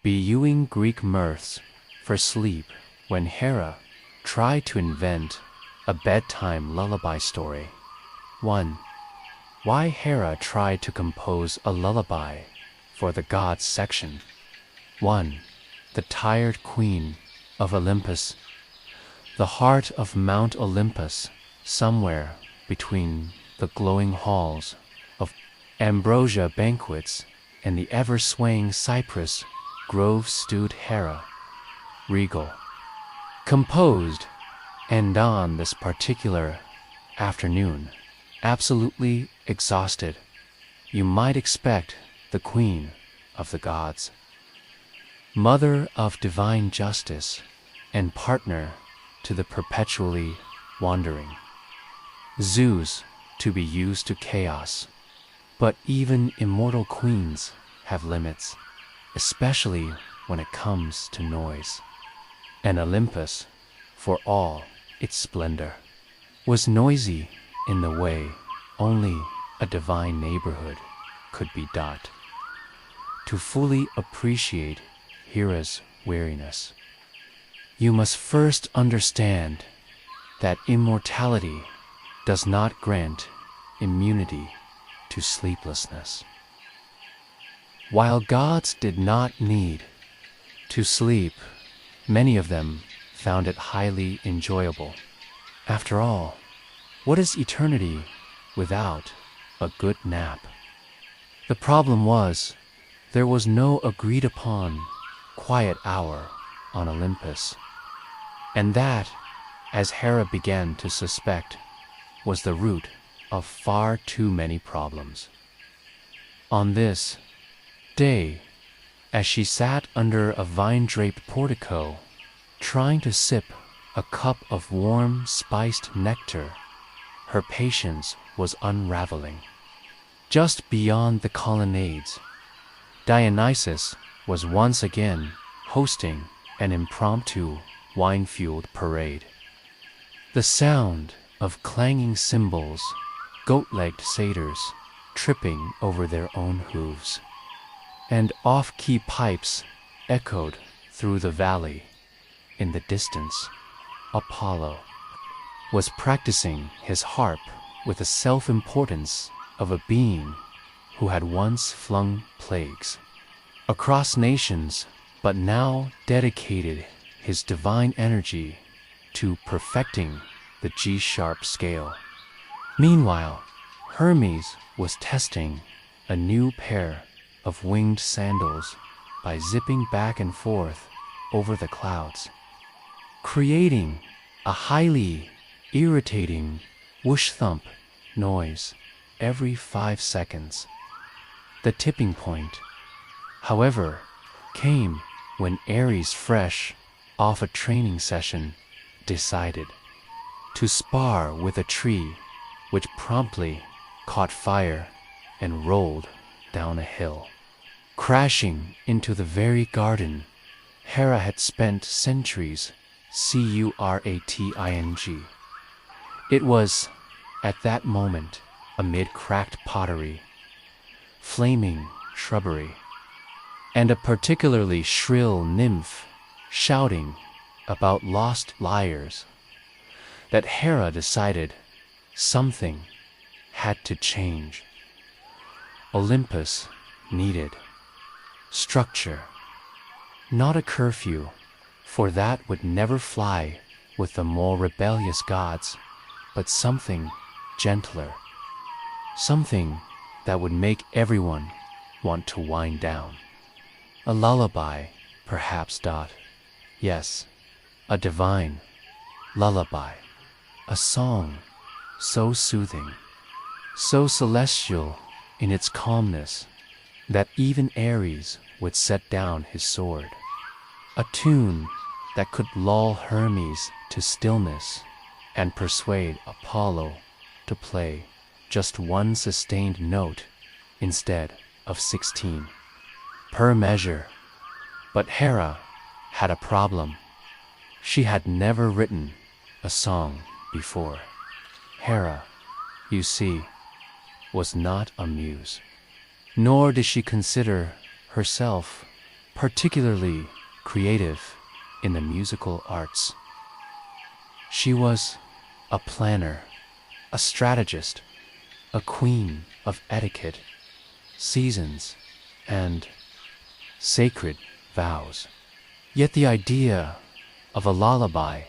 Beewing Greek Myrths for sleep when Hera tried to invent a bedtime lullaby story. 1. Why Hera tried to compose a lullaby for the gods section. 1. The tired queen of Olympus. The heart of Mount Olympus, somewhere between the glowing halls of ambrosia banquets and the ever-swaying cypress grove stood Hera, regal, composed, and on this particular afternoon, absolutely exhausted, you might expect the queen of the gods, mother of divine justice, and partner to the perpetually wandering Zeus, to be used to chaos. But even immortal queens have limits, especially when it comes to noise. And Olympus, for all its splendor, was noisy in the way only a divine neighborhood could be. To fully appreciate Hera's weariness, you must first understand that immortality does not grant immunity to sleeplessness. While gods did not need to sleep, many of them found it highly enjoyable. After all, what is eternity without a good nap? The problem was, there was no agreed-upon quiet hour on Olympus, and that, as Hera began to suspect, was the root of far too many problems. On this day, as she sat under a vine-draped portico, trying to sip a cup of warm, spiced nectar, her patience was unraveling. Just beyond the colonnades, Dionysus was once again hosting an impromptu wine-fueled parade. The sound of clanging cymbals, goat-legged satyrs tripping over their own hooves, and off-key pipes echoed through the valley. In the distance, Apollo was practicing his harp with the self-importance of a being who had once flung plagues across nations, but now dedicated his divine energy to perfecting the G-sharp scale. Meanwhile, Hermes was testing a new pair of winged sandals by zipping back and forth over the clouds, creating a highly irritating whoosh-thump noise every 5 seconds. The tipping point, however, came when Ares, fresh off a training session, decided to spar with a tree, which promptly caught fire and rolled down a hill, crashing into the very garden Hera had spent centuries curating. It was, at that moment, amid cracked pottery, flaming shrubbery, and a particularly shrill nymph shouting about lost lyres, that Hera decided something had to change. Olympus needed structure, not a curfew, for that would never fly with the more rebellious gods, but something gentler, something that would make everyone want to wind down. A lullaby, perhaps. Yes, a divine lullaby, a song so soothing, so celestial in its calmness, that even Ares would set down his sword. A tune that could lull Hermes to stillness and persuade Apollo to play just one sustained note instead of 16 per measure. But Hera had a problem. She had never written a song before. Hera, you see, was not a muse, nor did she consider herself particularly creative in the musical arts. She was a planner, a strategist, a queen of etiquette, seasons, and sacred vows. Yet the idea of a lullaby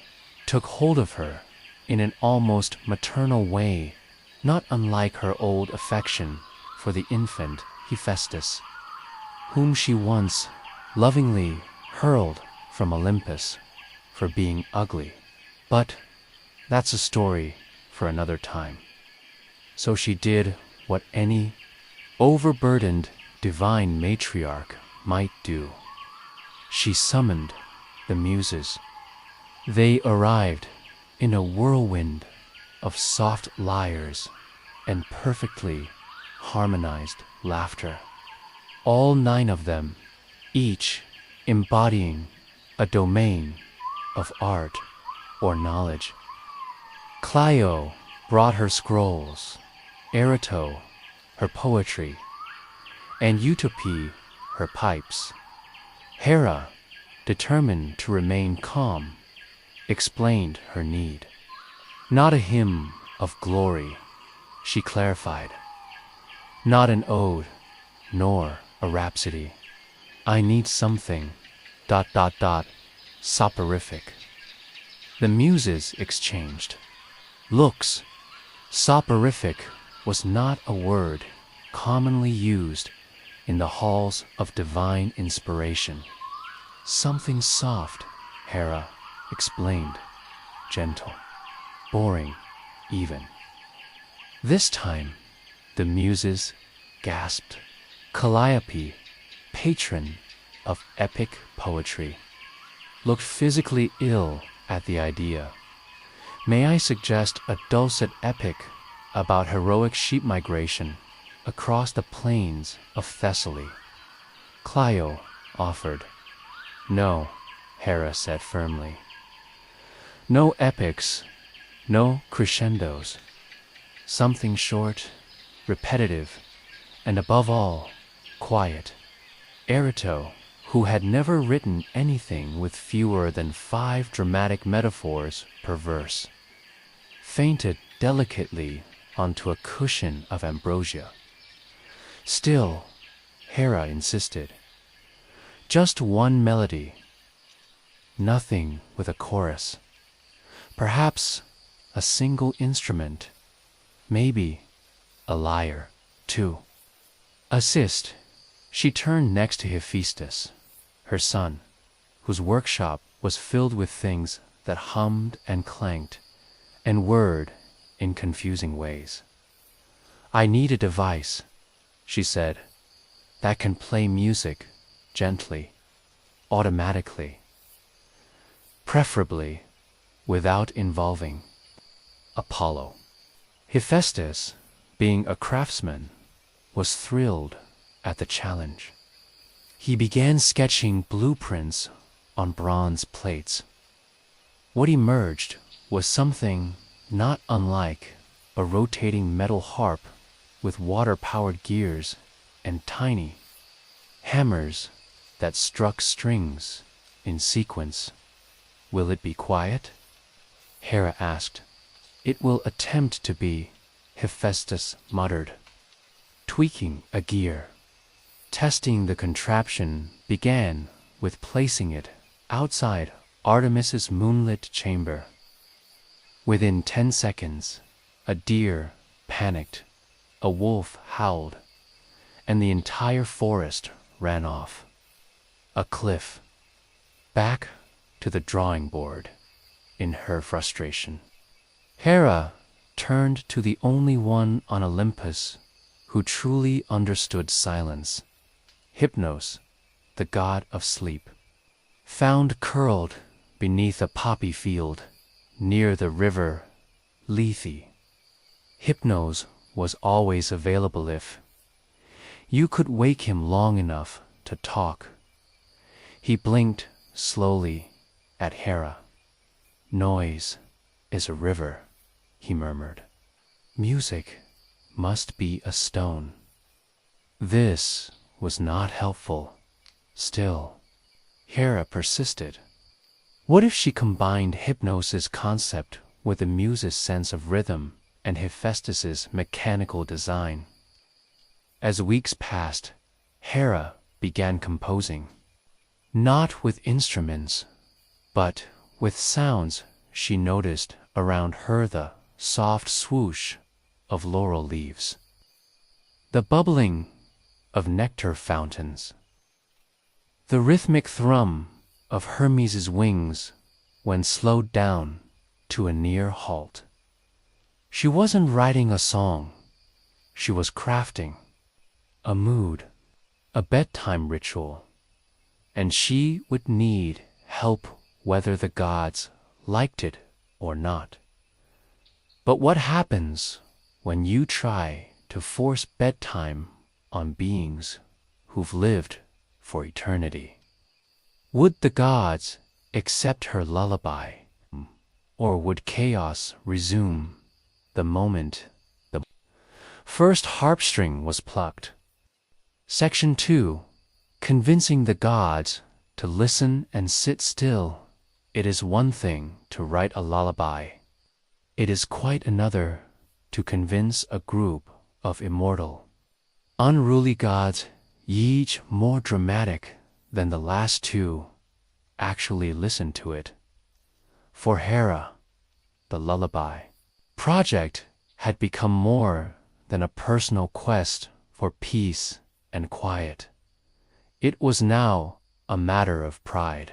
took hold of her in an almost maternal way, not unlike her old affection for the infant Hephaestus, whom she once lovingly hurled from Olympus for being ugly. But that's a story for another time. So she did what any overburdened divine matriarch might do. She summoned the Muses. They arrived in a whirlwind of soft lyres and perfectly harmonized laughter. All 9 of them, each embodying a domain of art or knowledge. Clio brought her scrolls, Eros her poetry, and Utopy her pipes. Hera, determined to remain calm, explained her need. Not a hymn of glory, she clarified. Not an ode, nor a rhapsody. I need something ... soporific. The Muses exchanged looks. Soporific was not a word commonly used in the halls of divine inspiration. Something soft, Hera explained, gentle, boring even. This time, the Muses gasped. Calliope, patron of epic poetry, looked physically ill at the idea. May I suggest a dulcet epic about heroic sheep migration across the plains of Thessaly? Clio offered. No, Hera said firmly. No epics, no crescendos. Something short, repetitive, and above all, quiet. Eros, who had never written anything with fewer than 5 dramatic metaphors per verse, fainted delicately onto a cushion of ambrosia. Still, Hera insisted. Just one melody. Nothing with a chorus. Perhaps a single instrument. Maybe a lyre, too. Assist. She turned next to Hephaestus, her son, whose workshop was filled with things that hummed and clanked and whirred in confusing ways. I need a device, she said, that can play music gently, automatically, preferably without involving Apollo. Hephaestus, being a craftsman, was thrilled at the challenge. He began sketching blueprints on bronze plates. What emerged was something not unlike a rotating metal harp with water-powered gears and tiny hammers that struck strings in sequence. Will it be quiet? Hera asked. It will attempt to be, Hephaestus muttered, tweaking a gear. Testing the contraption began with placing it outside Artemis's moonlit chamber. Within 10 seconds, a deer panicked, a wolf howled, and the entire forest ran off. A cliff. Back to the drawing board, in her frustration. Hera turned to the only one on Olympus who truly understood silence. Hypnos, the god of sleep, found curled beneath a poppy field near the river Lethe. Hypnos was always available if you could wake him long enough to talk. He blinked slowly at Hera. Noise is a river, he murmured. Music must be a stone. This was not helpful. Still, Hera persisted. What if she combined Hypnos' concept with the muse's sense of rhythm and Hephaestus' mechanical design? As weeks passed, Hera began composing. Not with instruments, but with sounds she noticed around her, the soft swoosh of laurel leaves, the bubbling of nectar fountains, the rhythmic thrum of Hermes' wings when slowed down to a near halt. She wasn't writing a song, she was crafting a mood, a bedtime ritual, and she would need help whether the gods liked it or not. But what happens when you try to force bedtime on beings who've lived for eternity? Would the gods accept her lullaby, or would chaos resume the moment the first harp string was plucked? Section 2. Convincing the gods to listen and sit still. It is one thing to write a lullaby. It is quite another to convince a group of immortal, unruly gods, each more dramatic than the last two, actually listen to it. For Hera, the lullaby project had become more than a personal quest for peace and quiet. It was now a matter of pride,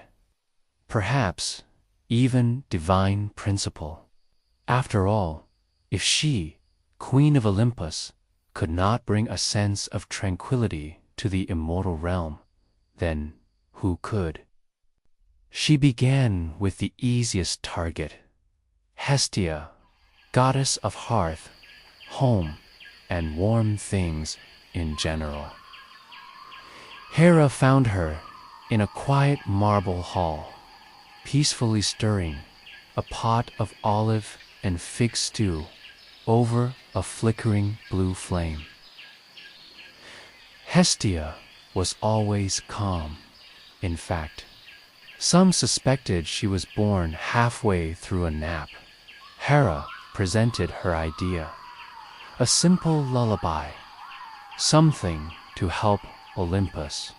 perhaps even divine principle. After all, if she, Queen of Olympus, could not bring a sense of tranquility to the immortal realm, then who could? She began with the easiest target, Hestia, goddess of hearth, home, and warm things in general. Hera found her in a quiet marble hall, peacefully stirring a pot of olive and fig stew over a flickering blue flame. Hestia was always calm. In fact, some suspected she was born halfway through a nap. Hera presented her idea, a simple lullaby, something to help Olympus ...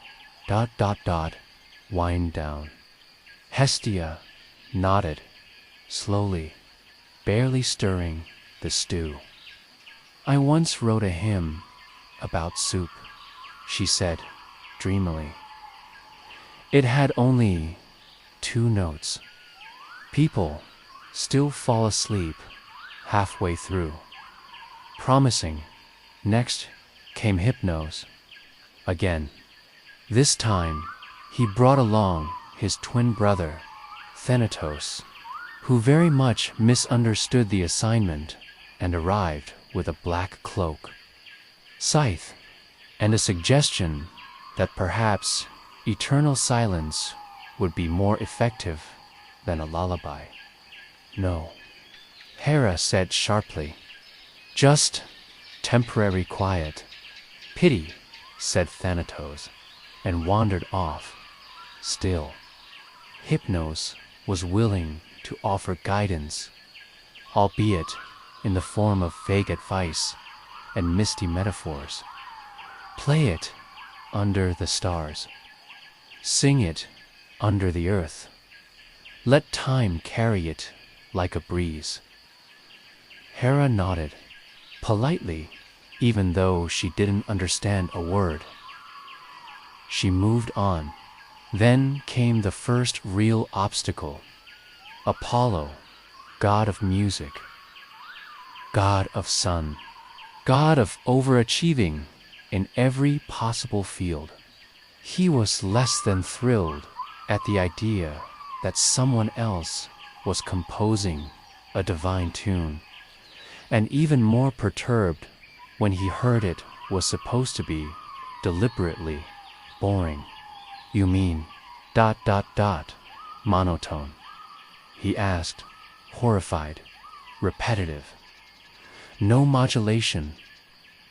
wind down. Hestia nodded, slowly, barely stirring the stew. I once wrote a hymn about soup, she said dreamily. It had only 2 notes. People still fall asleep halfway through. Promising. Next came Hypnos. Again. This time, he brought along his twin brother, Thanatos, who very much misunderstood the assignment and arrived with a black cloak, scythe, and a suggestion that perhaps eternal silence would be more effective than a lullaby. No, Hera said sharply, just temporary quiet. Pity, said Thanatos, and wandered off. Still, Hypnos was willing to offer guidance, albeit in the form of vague advice and misty metaphors. Play it under the stars. Sing it under the earth. Let time carry it like a breeze. Hera nodded, politely, even though she didn't understand a word. She moved on. Then came the first real obstacle. Apollo, god of music, god of sun, god of overachieving in every possible field. He was less than thrilled at the idea that someone else was composing a divine tune, and even more perturbed when he heard it was supposed to be deliberately boring. You mean ... monotone? He asked, horrified, repetitive. No modulation,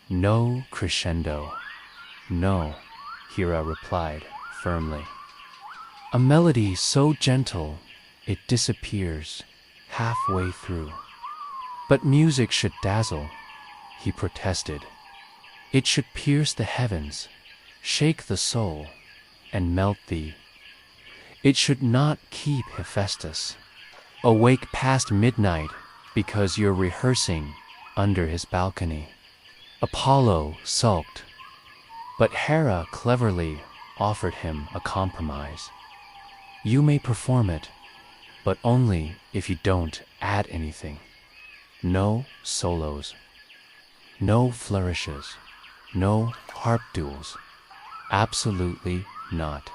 no crescendo. No, Hera replied firmly. A melody so gentle it disappears halfway through. But music should dazzle, he protested. It should pierce the heavens, shake the soul, and melt thee. It should not keep Hephaestus awake past midnight because you're rehearsing under his balcony. Apollo sulked, but Hera cleverly offered him a compromise. You may perform it, but only if you don't add anything. No solos, no flourishes, no harp duels. Absolutely not.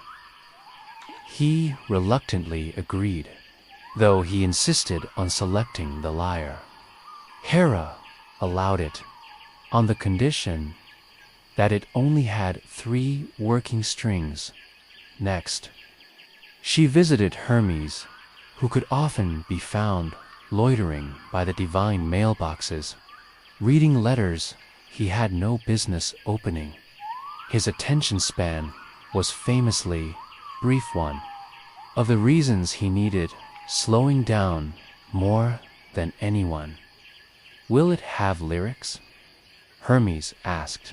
He reluctantly agreed, though he insisted on selecting the lyre. Hera allowed it, on the condition that it only had 3 working strings. Next, she visited Hermes, who could often be found loitering by the divine mailboxes, reading letters he had no business opening. His attention span was famously brief one. Of the reasons he needed slowing down more than anyone. Will it have lyrics? Hermes asked.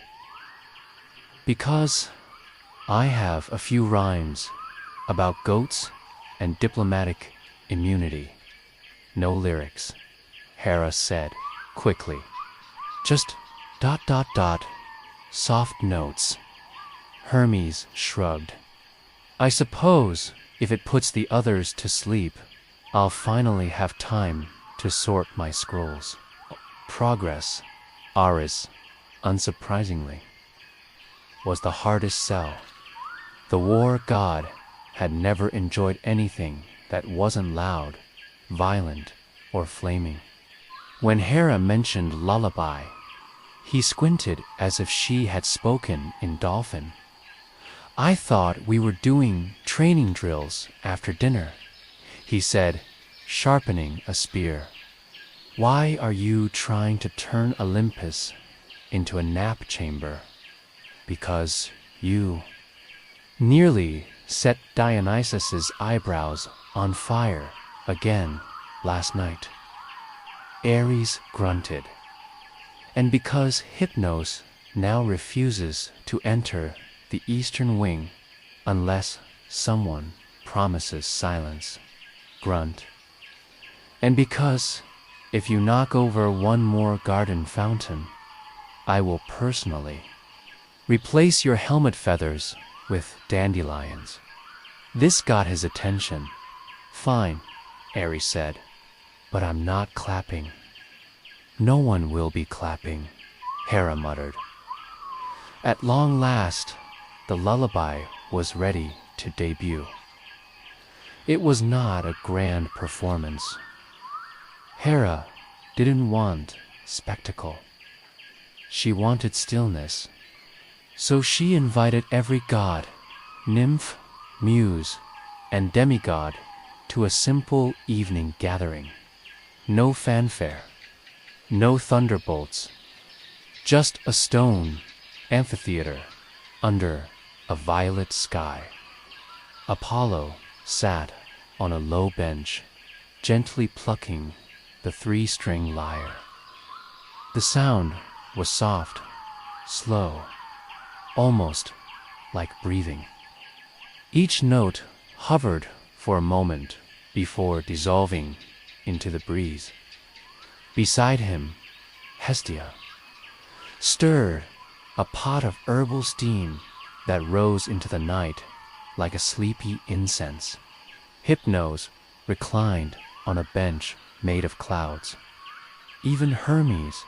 Because I have a few rhymes about goats and diplomatic immunity. No lyrics, Hera said quickly. Just ... soft notes. Hermes shrugged. I suppose if it puts the others to sleep, I'll finally have time to sort my scrolls. Progress, Ares, unsurprisingly, was the hardest sell. The war god had never enjoyed anything that wasn't loud, violent, or flaming. When Hera mentioned Lullaby, he squinted as if she had spoken in dolphin. I thought we were doing training drills after dinner, he said, sharpening a spear. Why are you trying to turn Olympus into a nap chamber? Because you nearly set Dionysus's eyebrows on fire again last night. Ares grunted. And because Hypnos now refuses to enter the eastern wing unless someone promises silence. Grunt. And because if you knock over one more garden fountain, I will personally replace your helmet feathers with dandelions. This got his attention. Fine, Ares said, but I'm not clapping. No one will be clapping, Hera muttered. At long last, the lullaby was ready to debut. It was not a grand performance. Hera didn't want spectacle. She wanted stillness. So she invited every god, nymph, muse, and demigod to a simple evening gathering. No fanfare, no thunderbolts, just a stone amphitheater under a violet sky. Apollo sat on a low bench, gently plucking the 3-string lyre. The sound was soft, slow, almost like breathing. Each note hovered for a moment before dissolving into the breeze. Beside him, Hestia stirred a pot of herbal steam that rose into the night like a sleepy incense. Hypnos reclined on a bench made of clouds. Even Hermes,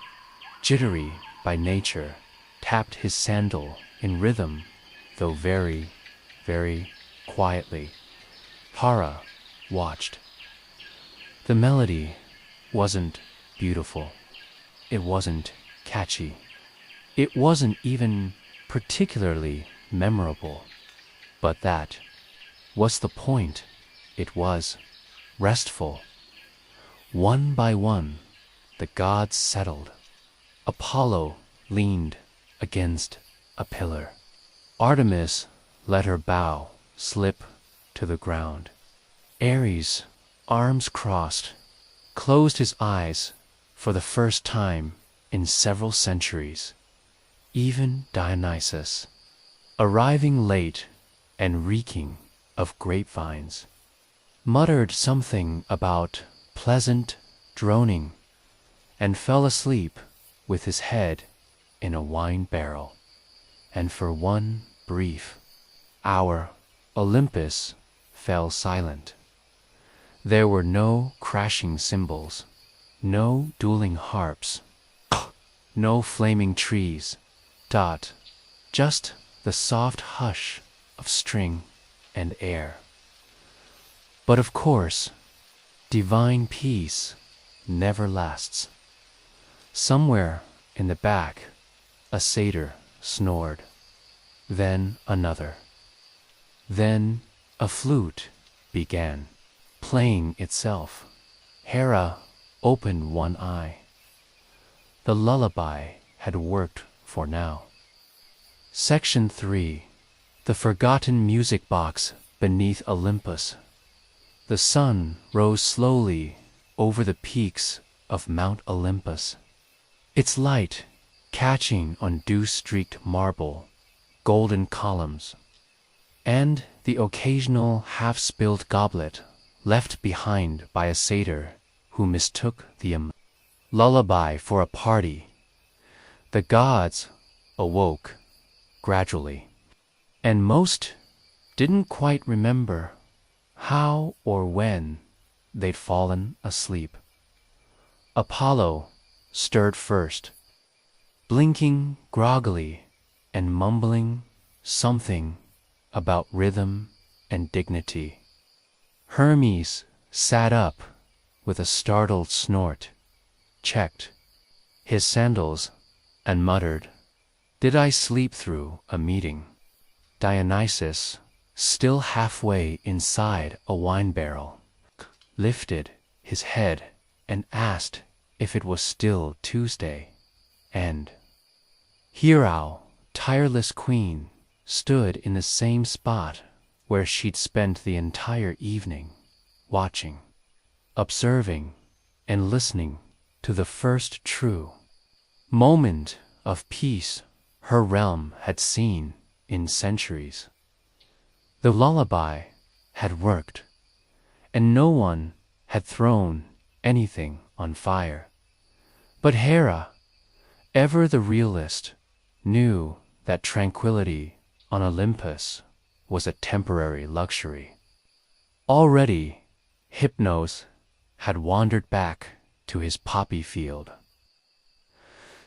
jittery by nature, tapped his sandal in rhythm, though very, very quietly. Hera watched. The melody wasn't beautiful. It wasn't catchy. It wasn't even particularly memorable. But that was the point. It was restful. One by one, the gods settled. Apollo leaned against a pillar. Artemis let her bow slip to the ground. Ares, arms crossed, closed his eyes for the first time in several centuries. Even Dionysus, arriving late and reeking of grapevines, muttered something about pleasant droning and fell asleep with his head in a wine barrel. And for one brief hour, Olympus fell silent. There were no crashing cymbals, no dueling harps, no flaming trees, just the soft hush of string and air. But of course, divine peace never lasts. Somewhere in the back, a satyr snored, then another. Then a flute began playing itself. Hera opened one eye. The lullaby had worked for now. Section 3. The forgotten music box beneath Olympus. The sun rose slowly over the peaks of Mount Olympus, its light catching on dew-streaked marble, golden columns, and the occasional half-spilled goblet left behind by a satyr who mistook the lullaby for a party. The gods awoke gradually, and most didn't quite remember how or when they'd fallen asleep. Apollo stirred first, blinking groggily and mumbling something about rhythm and dignity. Hermes sat up with a startled snort, checked his sandals, and muttered, "Did I sleep through a meeting?" Dionysus, still halfway inside a wine barrel, lifted his head and asked if it was still Tuesday, and Hera, tireless queen, stood in the same spot where she'd spent the entire evening, watching, observing, and listening to the first true moment of peace her realm had seen in centuries. The lullaby had worked, and no one had thrown anything on fire. But Hera, ever the realist, knew that tranquility on Olympus was a temporary luxury. Already, Hypnos had wandered back to his poppy field,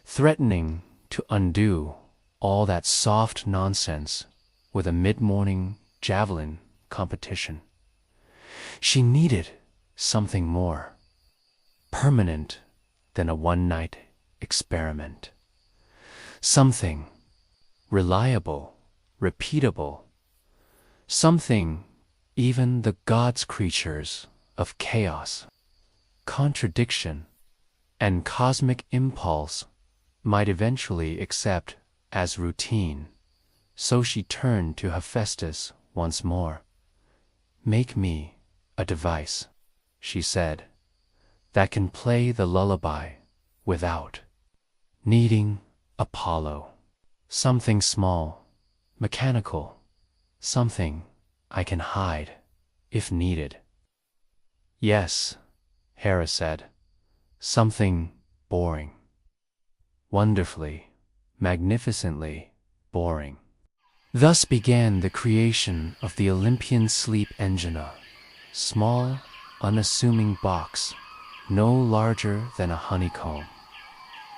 threatening to undo all that soft nonsense with a mid-morning javelin competition. She needed something more permanent than a one-night experiment. Something reliable, repeatable, something even the gods' creatures of chaos, contradiction, and cosmic impulse might eventually accept as routine. So she turned to Hephaestus once more. "Make me a device," she said, "that can play the lullaby without needing Apollo. Something small, mechanical, something I can hide if needed." "Yes," Hera said, "something boring. Wonderfully, magnificently boring." Thus began the creation of the Olympian sleep engine, a small, unassuming box no larger than a honeycomb.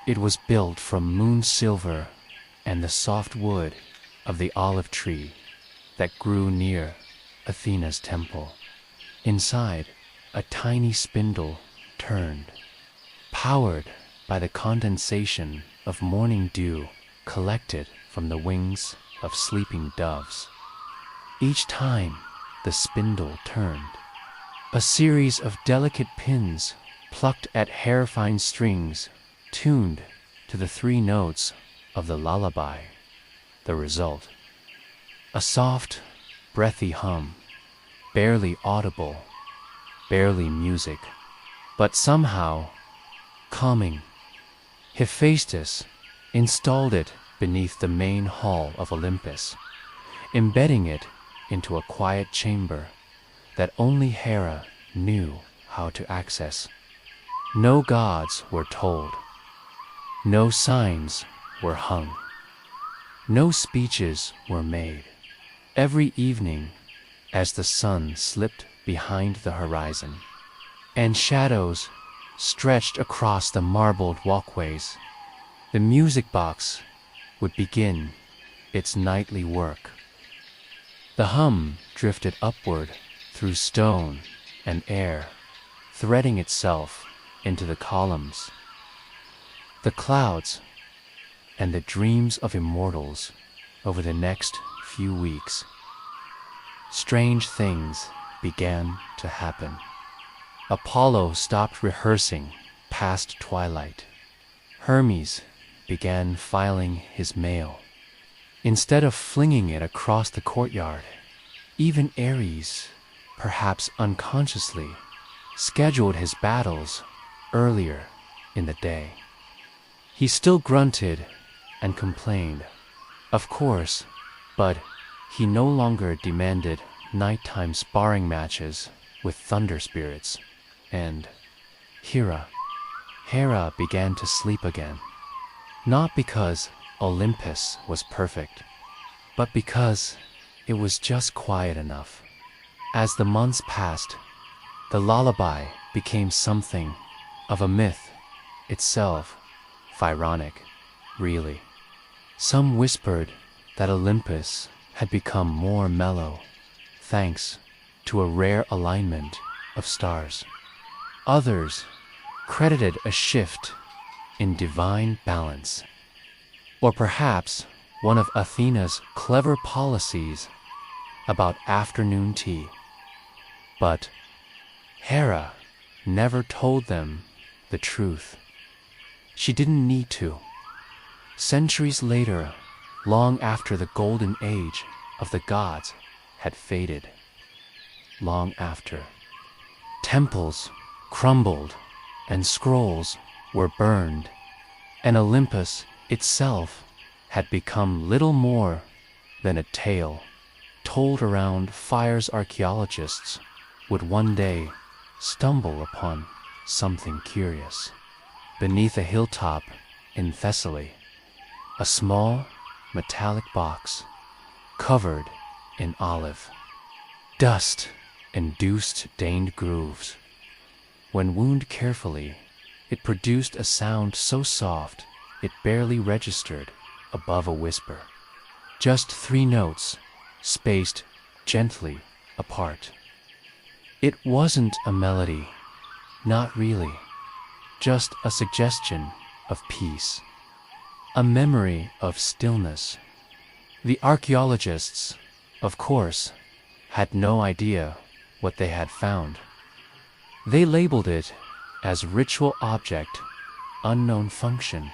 It was built from moon silver and the soft wood of the olive tree that grew near Athena's temple. Inside, a tiny spindle turned, powered by the condensation of morning dew collected from the wings of sleeping doves. Each time the spindle turned, a series of delicate pins plucked at hair-fine strings tuned to the 3 notes of the lullaby. The result, a soft, breathy hum, barely audible, barely music, but somehow calming. Hephaestus installed it beneath the main hall of Olympus, embedding it into a quiet chamber that only Hera knew how to access. No gods were told, no signs were hung, no speeches were made. Every evening, as the sun slipped behind the horizon, and shadows stretched across the marbled walkways, the music box would begin its nightly work. The hum drifted upward through stone and air, threading itself into the columns. The clouds and the dreams of immortals over the next few weeks. Strange things began to happen. Apollo stopped rehearsing past twilight. Hermes began filing his mail. Instead of flinging it across the courtyard, even Ares, perhaps unconsciously, scheduled his battles earlier in the day. He still grunted and complained, of course, but he no longer demanded nighttime sparring matches with thunder spirits, and Hera began to sleep again. Not because Olympus was perfect, but because it was just quiet enough. As the months passed, the lullaby became something of a myth itself, Pharaonic, really. Some whispered that Olympus had become more mellow, thanks to a rare alignment of stars. Others credited a shift in divine balance, or perhaps one of Athena's clever policies about afternoon tea. But Hera never told them the truth. She didn't need to. Centuries later, long after the golden age of the gods had faded, long after, temples crumbled and scrolls were burned, and Olympus itself had become little more than a tale told around fires. Archaeologists would one day stumble upon something curious. Beneath a hilltop in Thessaly, a small metallic box covered in olive. Dust induced stained grooves. When wound carefully, it produced a sound so soft it barely registered above a whisper. Just 3 notes, spaced gently apart. It wasn't a melody, not really, just a suggestion of peace, a memory of stillness. The archaeologists, of course, had no idea what they had found. They labeled it as ritual object, unknown function,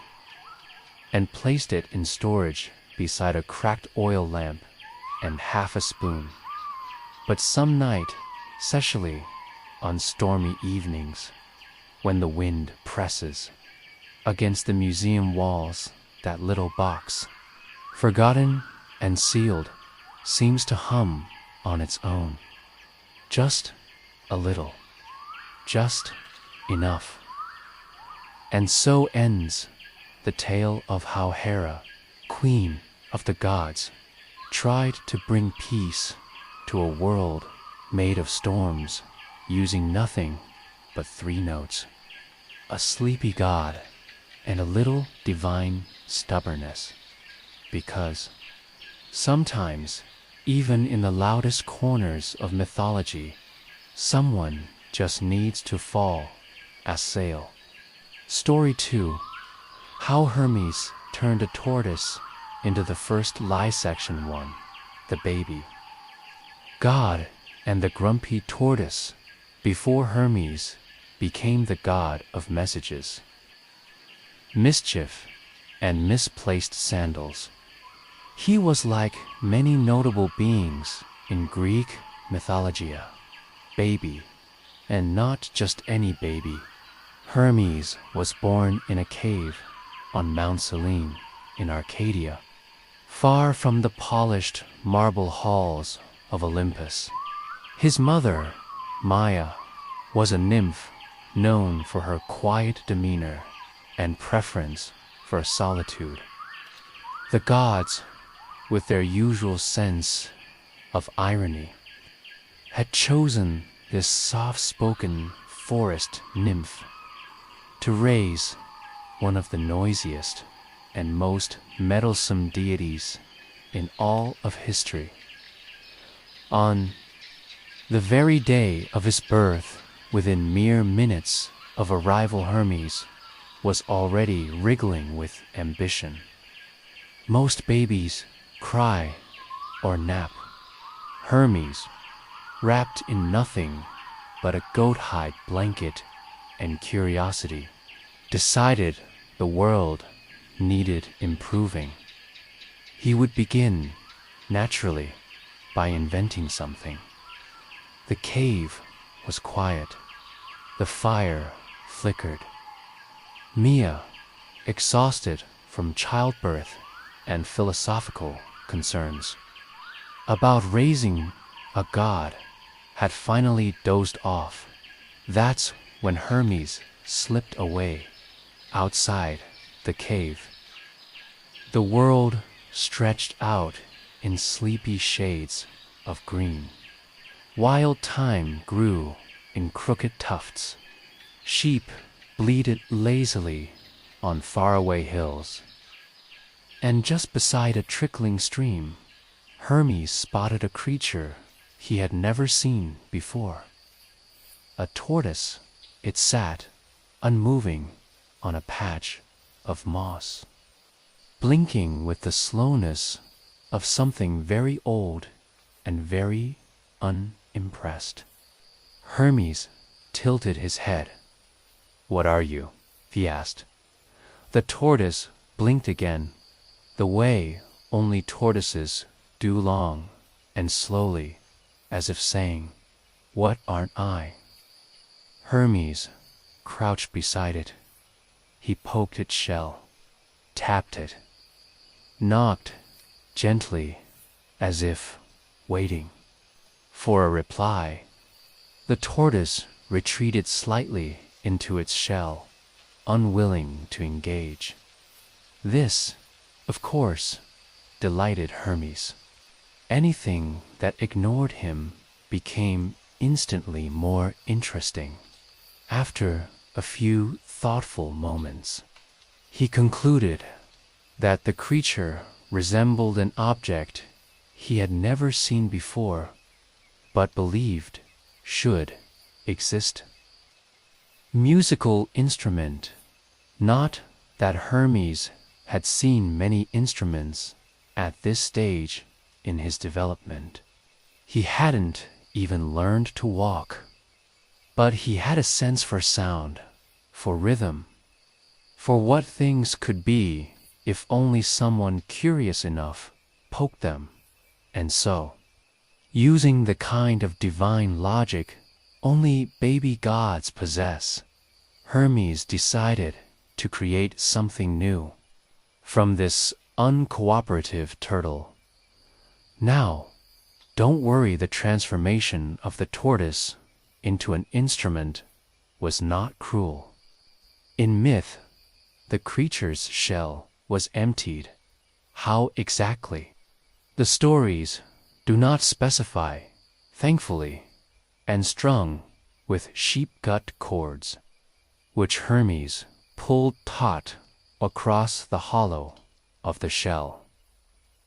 and placed it in storage beside a cracked oil lamp and half a spoon. But some night, especially on stormy evenings, when the wind presses against the museum walls, that little box, forgotten and sealed, seems to hum on its own. Just a little, just enough. And so ends the tale of how Hera, queen of the gods, tried to bring peace to a world made of storms, using nothing but 3 notes. A sleepy god and a little divine stubbornness. Because sometimes, even in the loudest corners of mythology, someone just needs to fall as sail. Story 2. How Hermes turned a tortoise into the first Lysection one, the baby. God and the grumpy tortoise, before Hermes became the god of messages, mischief, and misplaced sandals. He was like many notable beings in Greek mythologia, baby, and not just any baby. Hermes was born in a cave on Mount Selene in Arcadia, far from the polished marble halls of Olympus. His mother, Maya, was a nymph known for her quiet demeanor and preference for solitude. The gods, with their usual sense of irony, had chosen this soft-spoken forest nymph to raise one of the noisiest and most meddlesome deities in all of history. On the very day of his birth, within mere minutes of arrival, Hermes was already wriggling with ambition. Most babies cry or nap. Hermes, wrapped in nothing but a goat-hide blanket and curiosity, decided the world needed improving. He would begin, naturally, by inventing something. The cave was quiet. The fire flickered. Mia, exhausted from childbirth and philosophical concerns about raising a god, had finally dozed off. That's when Hermes slipped away outside the cave. The world stretched out in sleepy shades of green. Wild thyme grew in crooked tufts. Sheep bleated lazily on faraway hills. And just beside a trickling stream, Hermes spotted a creature he had never seen before. A tortoise. It sat, unmoving, on a patch of moss, blinking with the slowness of something very old and very unimpressed. Hermes tilted his head. "What are you?" he asked. The tortoise blinked again, the way only tortoises do, long and slowly, as if saying, "What aren't I?" Hermes crouched beside it. He poked its shell, tapped it, knocked gently, as if waiting for a reply. The tortoise retreated slightly into its shell, unwilling to engage. This, of course, delighted Hermes. Anything that ignored him became instantly more interesting. After a few thoughtful moments, he concluded that the creature resembled an object he had never seen before, but believed should exist. Musical instrument. Not that Hermes had seen many instruments at this stage in his development. He hadn't even learned to walk. But he had a sense for sound, for rhythm, for what things could be if only someone curious enough poked them. And so, using the kind of divine logic only baby gods possess, Hermes decided to create something new from this uncooperative turtle. Now, don't worry, the transformation of the tortoise into an instrument was not cruel. In myth, the creature's shell was emptied. How exactly? The stories do not specify, thankfully, and strung with sheep-gut cords, which Hermes pulled taut across the hollow of the shell.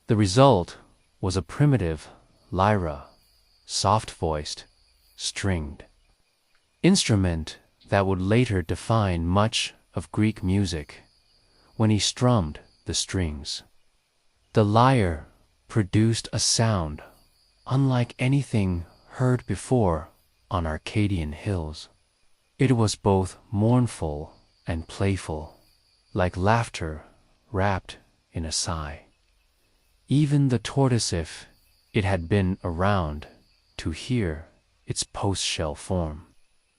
The result was a primitive lyre, soft-voiced, stringed instrument that would later define much of Greek music when he strummed the strings. The lyre produced a sound unlike anything heard before on Arcadian hills. It was both mournful and playful, like laughter wrapped in a sigh. Even the tortoise, if it had been around to hear its post-shell form,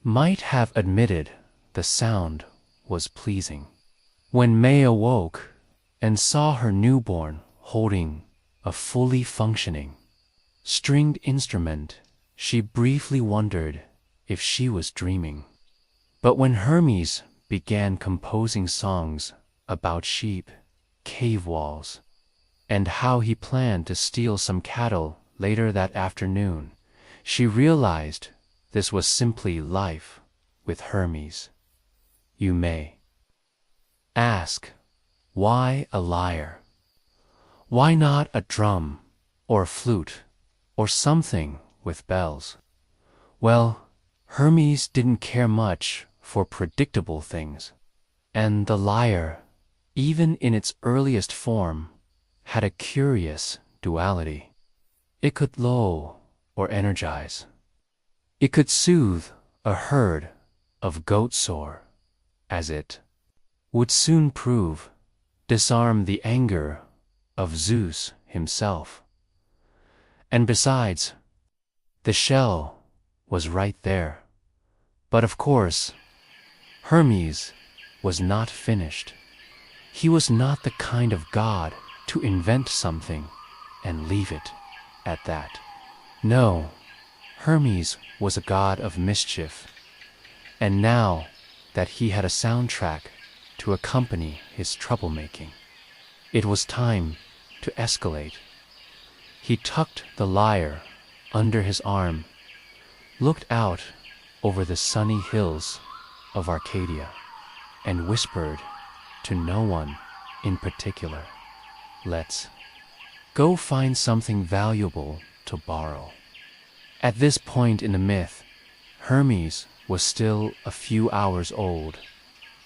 might have admitted the sound was pleasing. When May awoke and saw her newborn holding a fully functioning stringed instrument, she briefly wondered if she was dreaming. But when Hermes began composing songs about sheep, cave walls, and how he planned to steal some cattle later that afternoon, she realized this was simply life with Hermes. You may ask, why a lyre? Why not a drum or a flute or something with bells? Well, Hermes didn't care much for predictable things, and the lyre, even in its earliest form, had a curious duality. It could lull or energize. It could soothe a herd of goat sore, as it would soon prove, disarm the anger of Zeus himself. And besides, the shell was right there. But of course, Hermes was not finished. He was not the kind of god to invent something and leave it at that. No, Hermes was a god of mischief, and now that he had a soundtrack to accompany his troublemaking, it was time to escalate. He tucked the lyre under his arm, looked out over the sunny hills of Arcadia, and whispered to no one in particular, "Let's go find something valuable to borrow." At this point in the myth, Hermes was still a few hours old.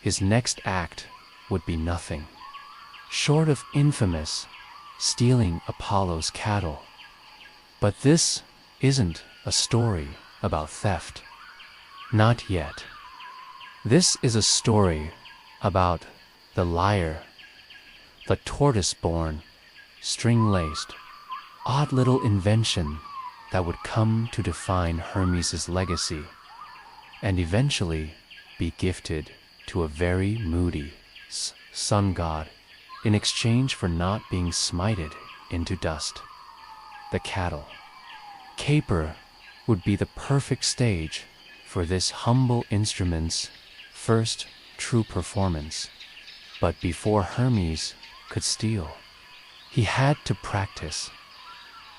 His next act would be nothing short of infamous stealing Apollo's cattle. But this isn't a story about theft. Not yet. This is a story about the lyre, the tortoise-born, string-laced, odd little invention that would come to define Hermes' legacy and eventually be gifted to a very moody sun god in exchange for not being smited into dust. The cattle caper would be the perfect stage for this humble instrument's first true performance. But before Hermes could steal, he had to practice.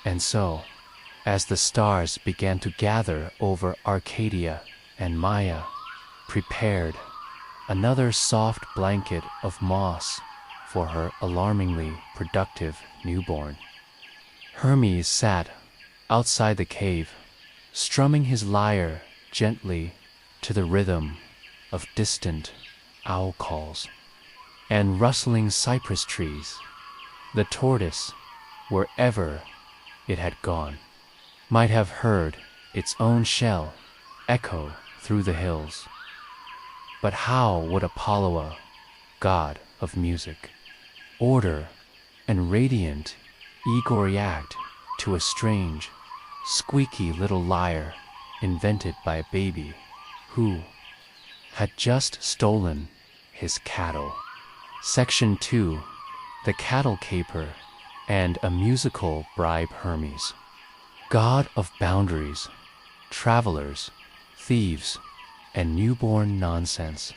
And so, as the stars began to gather over Arcadia and Maya prepared another soft blanket of moss for her alarmingly productive newborn, Hermes sat outside the cave, strumming his lyre gently to the rhythm of distant owl calls and rustling cypress trees. The tortoise, wherever it had gone, might have heard its own shell echo through the hills. But how would Apollo, god of music, order, and radiant ego react to a strange, squeaky little lyre invented by a baby who had just stolen his cattle? Section 2, The Cattle Caper and a Musical Bribe Hermes. God of boundaries, travelers, thieves, and newborn nonsense,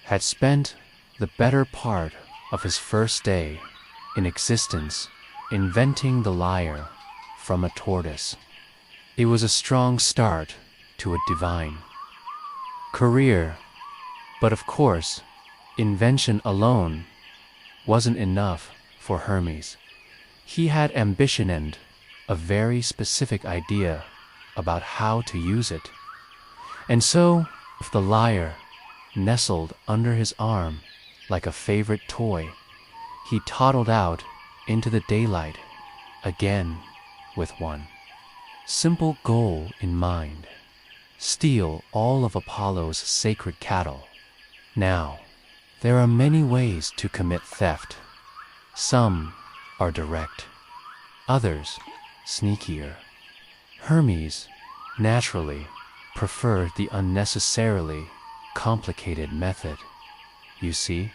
had spent the better part of his first day in existence inventing the lyre from a tortoise. It was a strong start to a divine career, but of course, invention alone wasn't enough for Hermes. He had ambition and a very specific idea about how to use it. And so, with the lyre nestled under his arm like a favorite toy, he toddled out into the daylight again with one simple goal in mind: steal all of Apollo's sacred cattle. Now, there are many ways to commit theft. Some are direct, others sneakier. Hermes, naturally, preferred the unnecessarily complicated method. You see,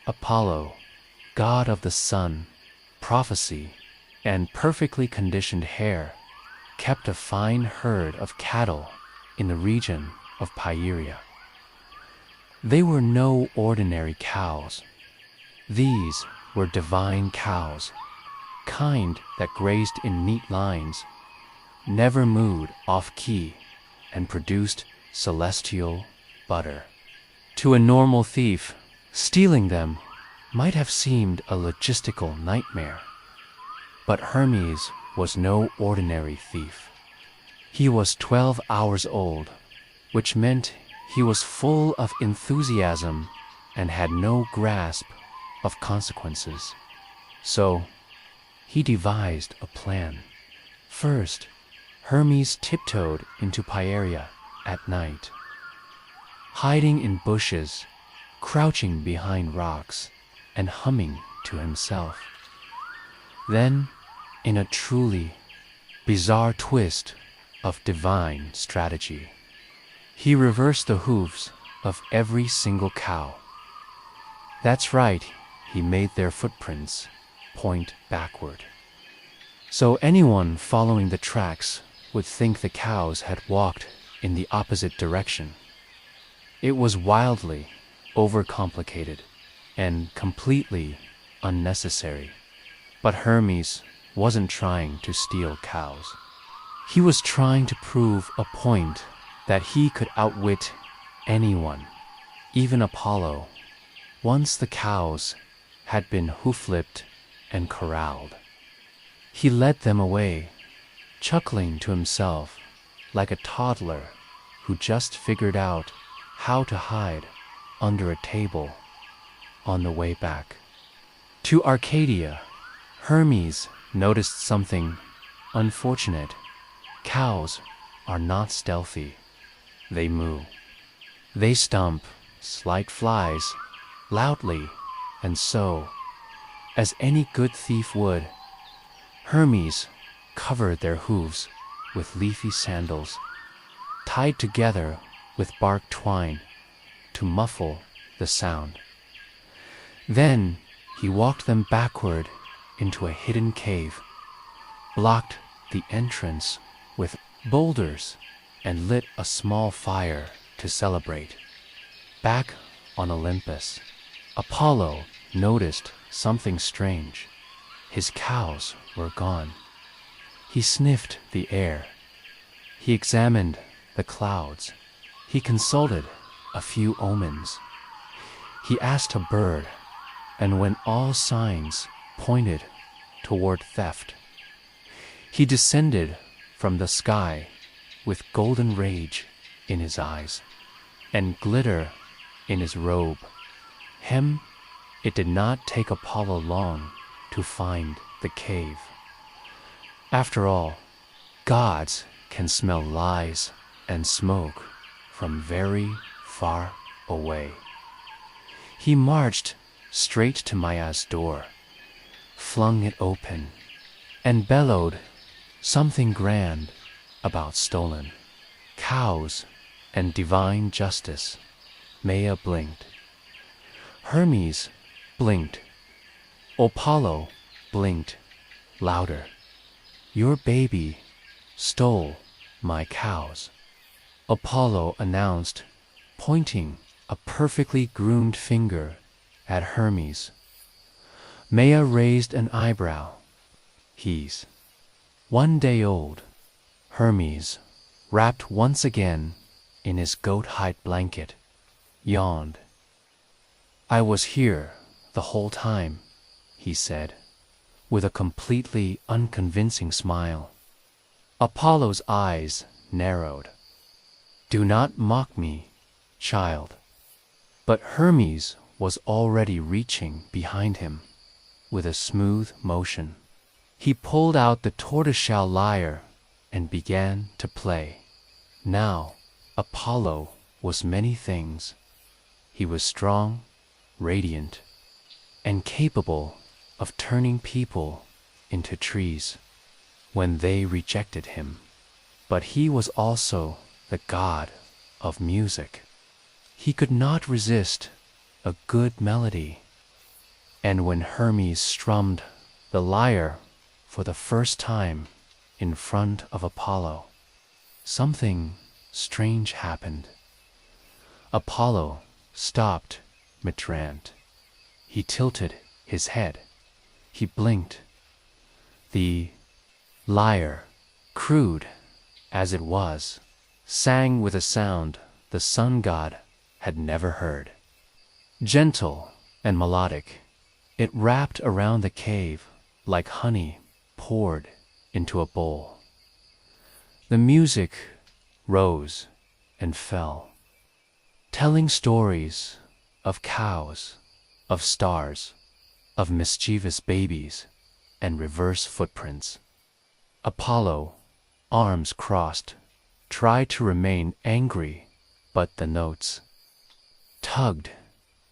Apollo, god of the sun, prophecy, and perfectly conditioned hair, kept a fine herd of cattle in the region of Pieria. They were no ordinary cows. These were divine cows, kind that grazed in neat lines, never mooed off-key, and produced celestial butter. To a normal thief, stealing them might have seemed a logistical nightmare. But Hermes was no ordinary thief. He was 12 hours old, which meant he was full of enthusiasm and had no grasp of consequences. So, he devised a plan. First, Hermes tiptoed into Pieria at night, hiding in bushes, crouching behind rocks, and humming to himself. Then, in a truly bizarre twist of divine strategy, he reversed the hooves of every single cow. That's right, he made their footprints point backward. So anyone following the tracks would think the cows had walked in the opposite direction. It was wildly overcomplicated and completely unnecessary. But Hermes wasn't trying to steal cows. He was trying to prove a point that he could outwit anyone, even Apollo, once the cows had been hoof-lipped and corralled. He led them away, chuckling to himself like a toddler who just figured out how to hide under a table on the way back. To Arcadia, Hermes noticed something unfortunate. Cows are not stealthy. They moo. They stomp slight flies loudly, and so, as any good thief would, Hermes covered their hooves with leafy sandals, tied together with bark twine to muffle the sound. Then he walked them backward into a hidden cave, blocked the entrance with boulders, and lit a small fire to celebrate. Back on Olympus, Apollo noticed something strange. His cows were gone. He sniffed the air. He examined the clouds. He consulted a few omens. He asked a bird, and when all signs pointed toward theft, he descended from the sky with golden rage in his eyes and glitter in his robe. It did not take Apollo long to find the cave. After all, gods can smell lies and smoke from very far away. He marched straight to Maya's door, flung it open, and bellowed something grand about stolen cows and divine justice. Maya blinked. Hermes blinked. Apollo blinked louder. Your baby stole my cows, Apollo announced, pointing a perfectly groomed finger at Hermes. Maya raised an eyebrow. He's 1 day old. Hermes, wrapped once again in his goat-hide blanket, yawned. I was here the whole time, he said, with a completely unconvincing smile. Apollo's eyes narrowed. Do not mock me, child. But Hermes was already reaching behind him with a smooth motion. He pulled out the tortoiseshell lyre and began to play. Now, Apollo was many things. He was strong, radiant, and capable of turning people into trees when they rejected him. but he was also the god of music. He could not resist a good melody, and when Hermes strummed the lyre for the first time in front of Apollo, something strange happened. Apollo stopped mid-rant. He tilted his head. He blinked. The lyre, crude as it was, sang with a sound the sun god had never heard. Gentle and melodic, it wrapped around the cave like honey poured into a bowl. The music rose and fell, telling stories of cows, of stars, of mischievous babies, and reverse footprints. Apollo, arms crossed, tried to remain angry, but the notes tugged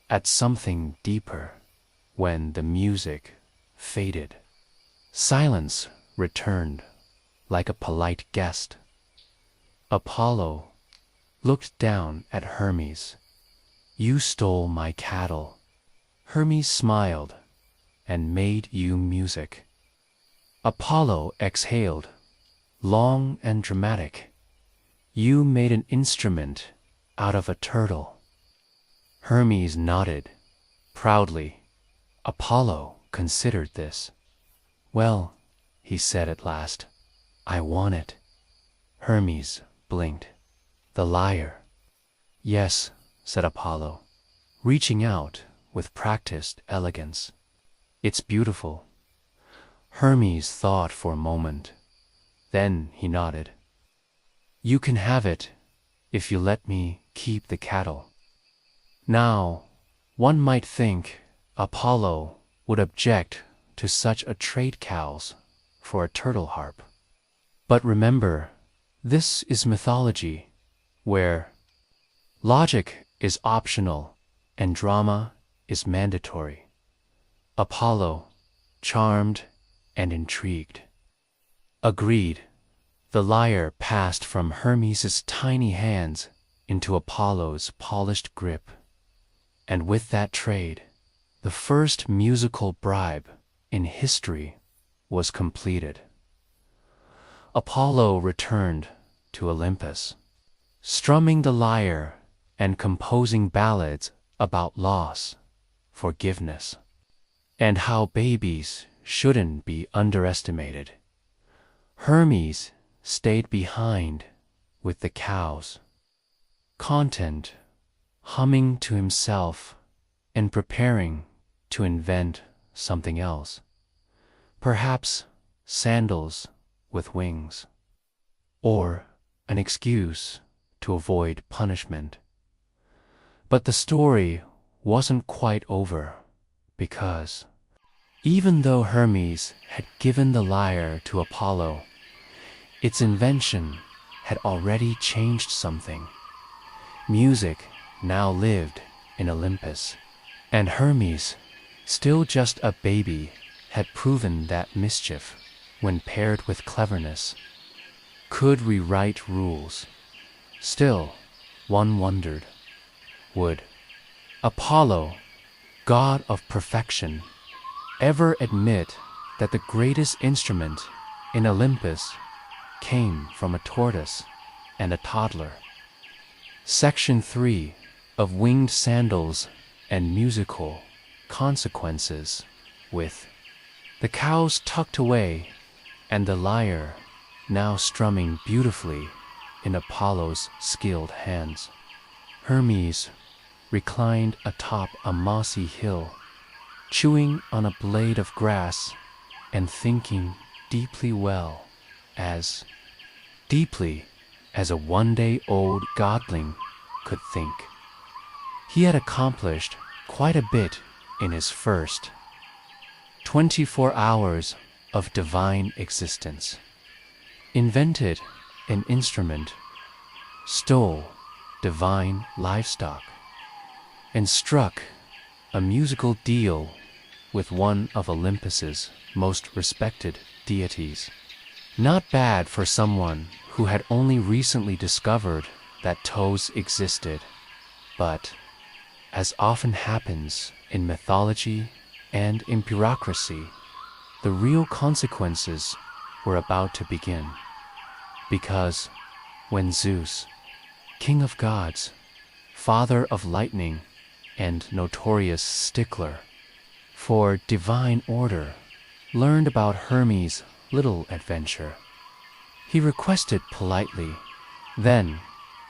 at something deeper. When the music faded, silence returned like a polite guest. Apollo looked down at Hermes. "You stole my cattle." Hermes smiled and made you music. Apollo exhaled, long and dramatic. "You made an instrument out of a turtle." Hermes nodded proudly. Apollo considered this. "Well," he said at last, "I want it." Hermes blinked. "The lyre." "Yes," said Apollo, reaching out with practiced elegance. "It's beautiful." Hermes thought for a moment. Then he nodded. "You can have it if you let me keep the cattle." Now, one might think Apollo would object to such a trade cows for a turtle harp. But remember, this is mythology, where logic is optional and drama is mandatory. Apollo, charmed and intrigued, agreed. The lyre passed from Hermes' tiny hands into Apollo's polished grip, and with that trade, the first musical bribe in history was completed. Apollo returned to Olympus, strumming the lyre and composing ballads about loss, forgiveness, and how babies shouldn't be underestimated. Hermes stayed behind with the cows, content, humming to himself and preparing to invent something else. Perhaps sandals with wings, or an excuse to avoid punishment. But the story wasn't quite over, because even though Hermes had given the lyre to Apollo, its invention had already changed something. Music now lived in Olympus, and Hermes, still just a baby, had proven that mischief, when paired with cleverness, could rewrite rules. Still, one wondered, would Apollo, god of perfection, ever admit that the greatest instrument in Olympus came from a tortoise and a toddler? Section 3 of Winged Sandals and Musical Consequences, with the cows tucked away and the lyre now strumming beautifully in Apollo's skilled hands. Hermes reclined atop a mossy hill, chewing on a blade of grass and thinking deeply, well, as deeply as a one-day-old godling could think. He had accomplished quite a bit in his first 24 hours of divine existence. Invented an instrument, stole divine livestock, and struck a musical deal with one of Olympus's most respected deities. Not bad for someone who had only recently discovered that toes existed, but, as often happens in mythology and in bureaucracy, the real consequences were about to begin. Because when Zeus, king of gods, father of lightning, and notorious stickler for divine order, learned about Hermes' little adventure, he requested politely, then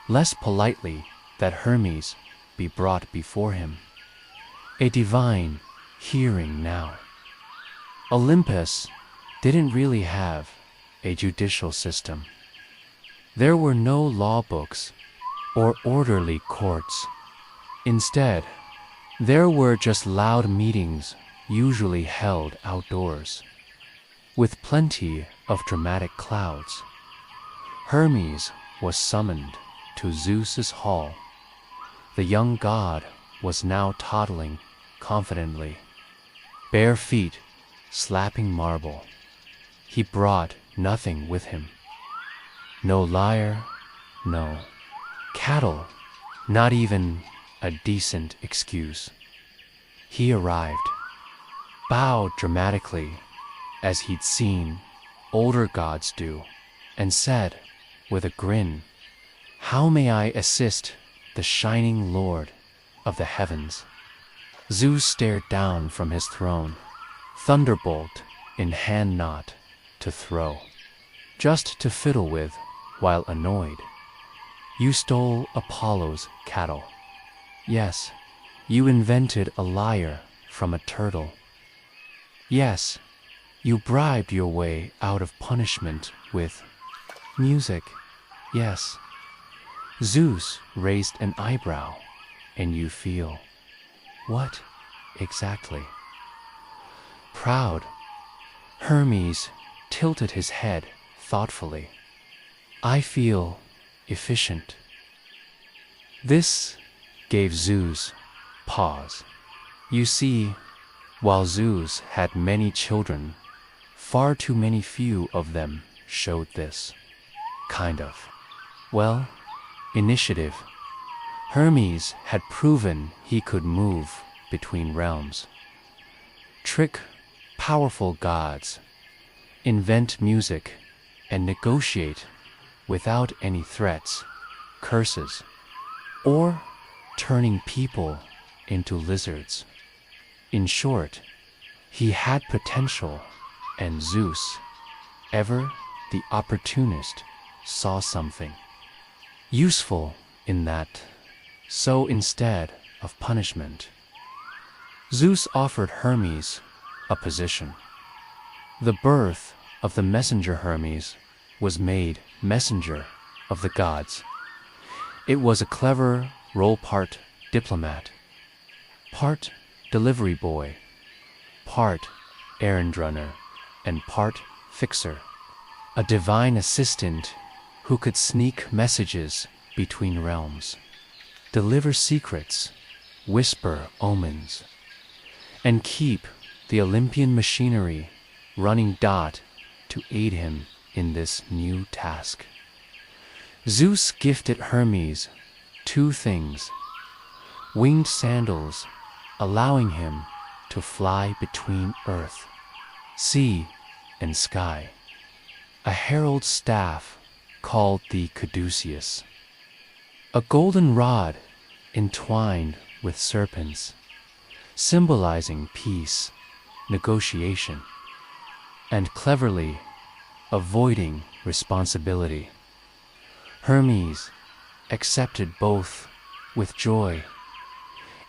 less politely, that Hermes be brought before him. A divine hearing now. Olympus didn't really have a judicial system. There were no law books or orderly courts. Instead, there were just loud meetings, usually held outdoors, with plenty of dramatic clouds. Hermes was summoned to Zeus's hall. The young god was now toddling confidently, bare feet slapping marble. He brought nothing with him. No lyre, no cattle, not even a decent excuse. He arrived, bowed dramatically as he'd seen older gods do, and said with a grin, "How may I assist the shining lord of the heavens?" Zeus stared down from his throne, thunderbolt in hand not to throw, just to fiddle with while annoyed. You stole Apollo's cattle. Yes, you invented a lyre from a turtle. Yes, you bribed your way out of punishment with music. Yes. Zeus raised an eyebrow, and you feel, what exactly? Proud, Hermes tilted his head thoughtfully. I feel efficient. This gave Zeus pause. You see, while Zeus had many children, far too many few of them showed this kind of, well, initiative. Hermes had proven he could move between realms, trick powerful gods, invent music, and negotiate without any threats, curses, or turning people into lizards. In short, he had potential, and Zeus, ever the opportunist, saw something useful in that. So instead of punishment, Zeus offered Hermes a position. The birth of the messenger Hermes was made messenger of the gods. It was a clever role-part diplomat, part delivery boy, part errand runner, and part fixer, a divine assistant who could sneak messages between realms, deliver secrets, whisper omens, and keep the Olympian machinery running to aid him in this new task. Zeus gifted Hermes two things: winged sandals, allowing him to fly between earth, sea, and sky, a herald's staff called the caduceus, a golden rod entwined with serpents, symbolizing peace, negotiation, and cleverly avoiding responsibility. Hermes accepted both with joy,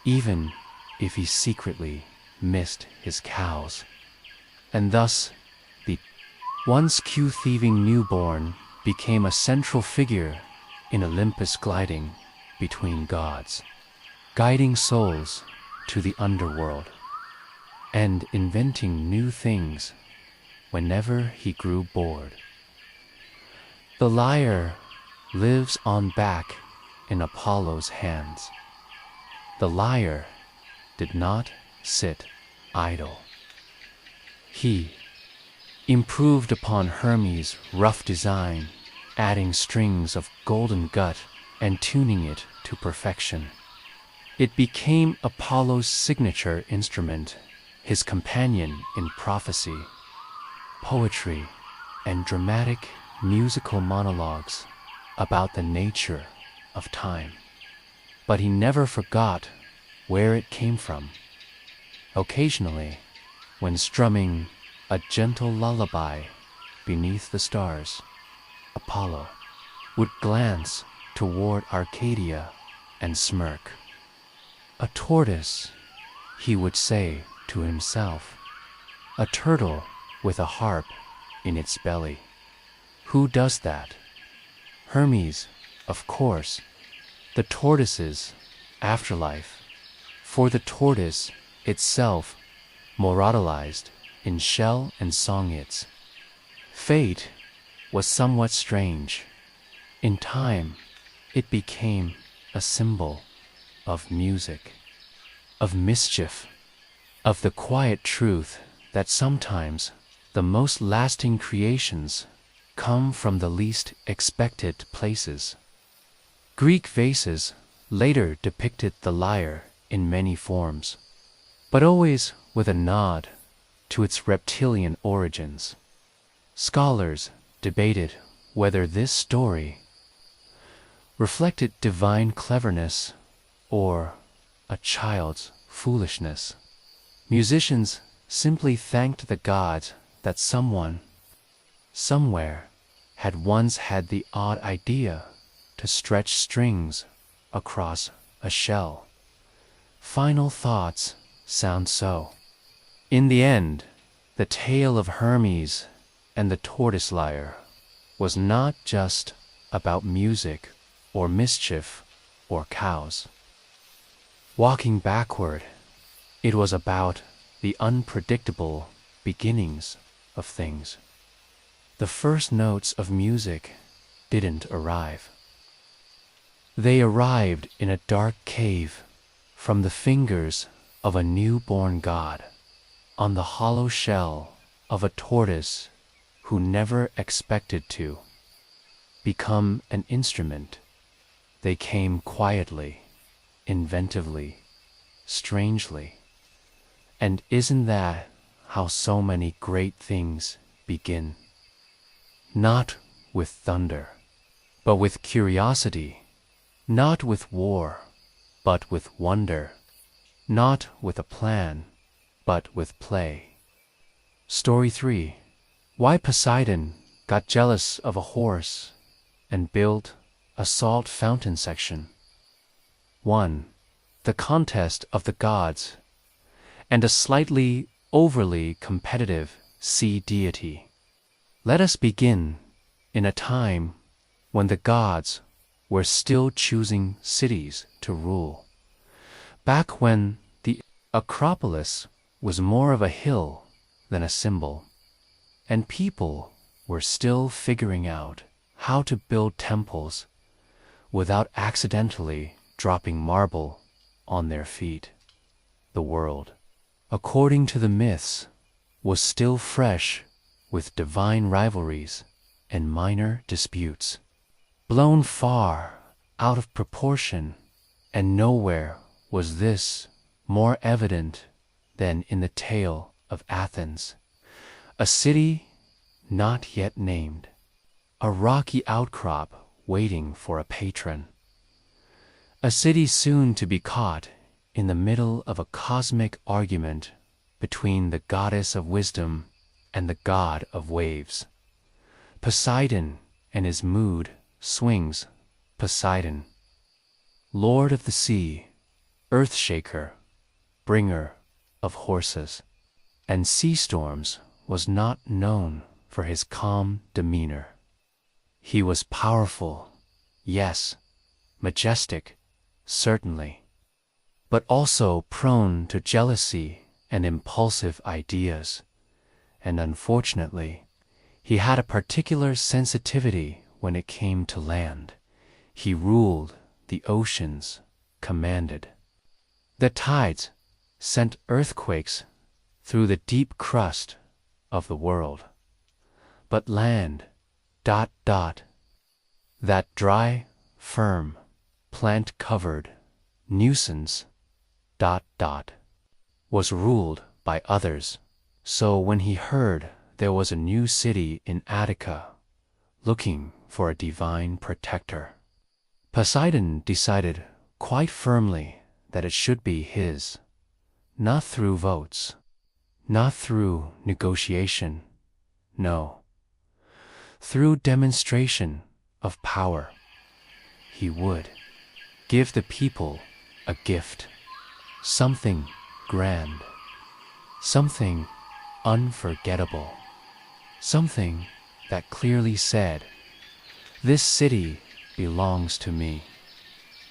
even if he secretly missed his cows. And thus, the once Q-thieving newborn became a central figure in Olympus, gliding between gods, guiding souls to the underworld, and inventing new things whenever he grew bored. The lyre lives on back in Apollo's hands. The lyre did not sit idle. He improved upon Hermes' rough design, adding strings of golden gut and tuning it to perfection. It became Apollo's signature instrument, his companion in prophecy, poetry, and dramatic musical monologues about the nature of time. But he never forgot where it came from. Occasionally, when strumming a gentle lullaby beneath the stars, Apollo would glance toward Arcadia and smirk. "A tortoise," he would say to himself, "a turtle with a harp in its belly. Who does that? Hermes, of course, the tortoise's afterlife, for the tortoise itself moralized in shell and song hits." Fate was somewhat strange. In time, it became a symbol of music, of mischief, of the quiet truth that sometimes the most lasting creations come from the least expected places. Greek vases later depicted the lyre in many forms, but always with a nod to its reptilian origins. Scholars debated whether this story reflected divine cleverness or a child's foolishness. Musicians simply thanked the gods that someone, somewhere, had once had the odd idea to stretch strings across a shell. Final thoughts sound so. In the end, the tale of Hermes and the tortoise lyre was not just about music or mischief or cows. Walking backward, it was about the unpredictable beginnings of things. The first notes of music didn't arrive. They arrived in a dark cave from the fingers of a newborn god, on the hollow shell of a tortoise who never expected to become an instrument. They came quietly, inventively, strangely. And isn't that how so many great things begin? Not with thunder, but with curiosity. Not with war, but with wonder. Not with a plan, but with play. Story 3. Why Poseidon got jealous of a horse and built a salt fountain section. 1. The contest of the gods and a slightly overly competitive sea deity. Let us begin in a time when the gods were still choosing cities to rule. Back when the Acropolis was more of a hill than a symbol, and people were still figuring out how to build temples without accidentally dropping marble on their feet. The world, according to the myths, was still fresh with divine rivalries and minor disputes, blown far out of proportion, and nowhere was this more evident than in the tale of Athens, a city not yet named, a rocky outcrop waiting for a patron, a city soon to be caught in the middle of a cosmic argument between the goddess of wisdom and the god of waves. Poseidon and his mood swings. Poseidon, lord of the sea, earth-shaker, bringer of horses and sea storms, was not known for his calm demeanor. He was powerful, yes, majestic, certainly, but also prone to jealousy and impulsive ideas, and unfortunately, he had a particular sensitivity when it came to land. He ruled the oceans, commanded. The tides sent earthquakes through the deep crust of the world. but land, ... that dry, firm, plant-covered nuisance, ... was ruled by others. So when he heard there was a new city in Attica, looking for a divine protector, Poseidon decided quite firmly that it should be his, not through votes, not through negotiation, no, through demonstration of power. He would give the people a gift, something grand, something unforgettable, something that clearly said, "This city belongs to me."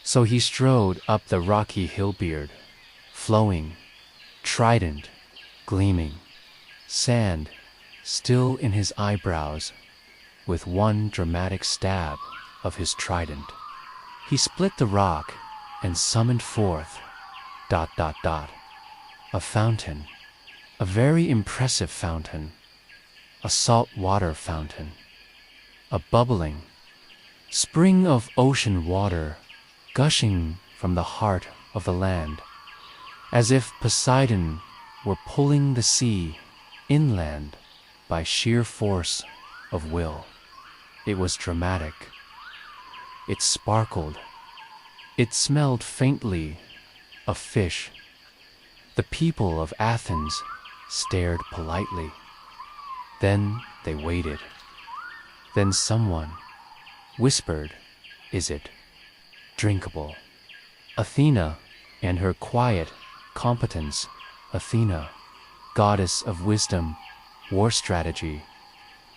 So he strode up the rocky hillbeard, flowing, trident, gleaming, sand still in his eyebrows, with one dramatic stab of his trident. He split the rock and summoned forth ... a fountain, a very impressive fountain, a salt water fountain, a bubbling spring of ocean water gushing from the heart of the land, as if Poseidon were pulling the sea inland by sheer force of will. It was dramatic. It sparkled. It smelled faintly of fish. The people of Athens stared politely. Then they waited. Then someone whispered, "Is it drinkable?" Athena and her quiet competence, Athena, goddess of wisdom, war strategy,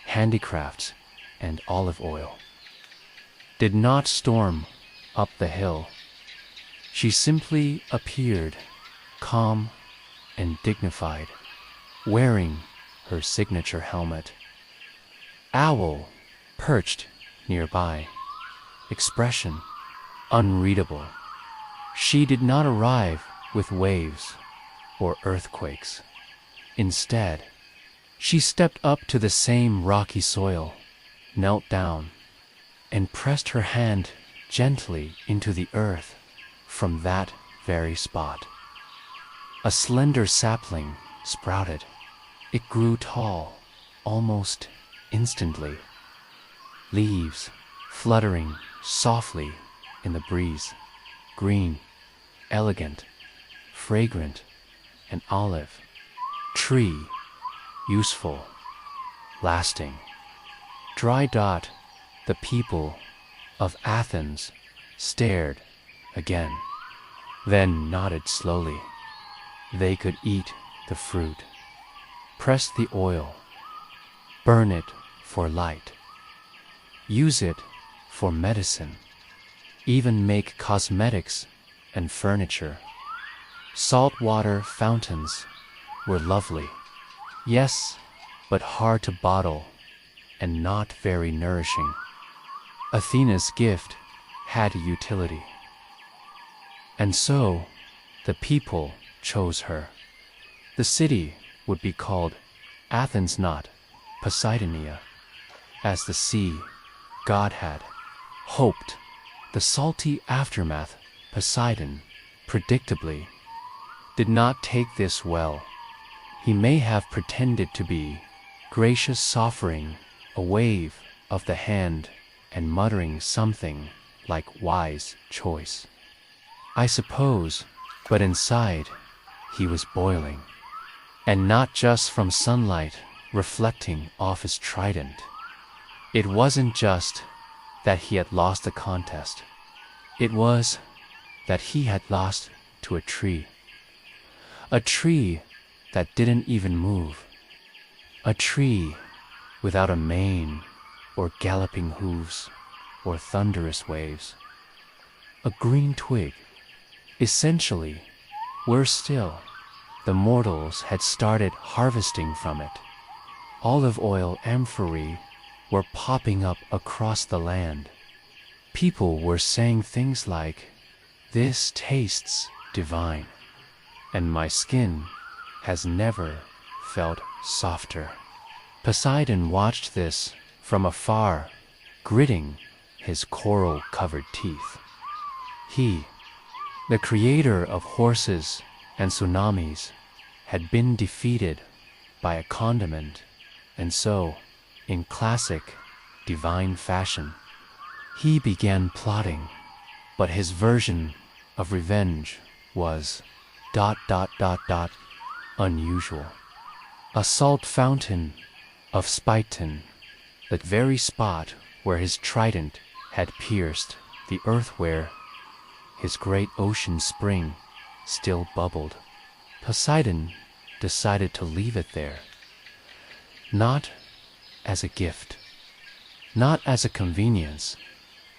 handicrafts, and olive oil, did not storm up the hill. She simply appeared, calm and dignified, wearing her signature helmet. Owl perched nearby, expression unreadable. She did not arrive with waves or earthquakes. Instead, she stepped up to the same rocky soil, knelt down, and pressed her hand gently into the earth from that very spot. A slender sapling sprouted. It grew tall almost instantly, leaves fluttering softly in the breeze, green, elegant, fragrant, and olive. Tree, useful, lasting. Dry dot. The people of Athens stared again, then nodded slowly. They could eat the fruit, press the oil, burn it for light, use it for medicine, even make cosmetics and furniture. Saltwater fountains were lovely, yes, but hard to bottle and not very nourishing. Athena's gift had utility. And so the people chose her. The city would be called Athens, not Poseidonia, as the sea god had hoped. The salty aftermath, Poseidon, predictably, did not take this well. He may have pretended to be gracious, offering a wave of the hand and muttering something like wise choice, I suppose, but inside he was boiling, and not just from sunlight reflecting off his trident. It wasn't just that he had lost the contest. It was that he had lost to a tree that didn't even move, a tree without a mane or galloping hooves or thunderous waves, a green twig. Essentially, worse still, the mortals had started harvesting from it. Olive oil amphorae were popping up across the land. People were saying things like, "This tastes divine, and my skin has never felt softer." Poseidon watched this from afar, gritting his coral-covered teeth. He, the creator of horses and tsunamis, had been defeated by a condiment, and so, in classic divine fashion, he began plotting, but his version of revenge was ... unusual. A salt fountain of Spiton, the very spot where his trident had pierced the earth, where his great ocean spring still bubbled. Poseidon decided to leave it there, not as a gift, not as a convenience,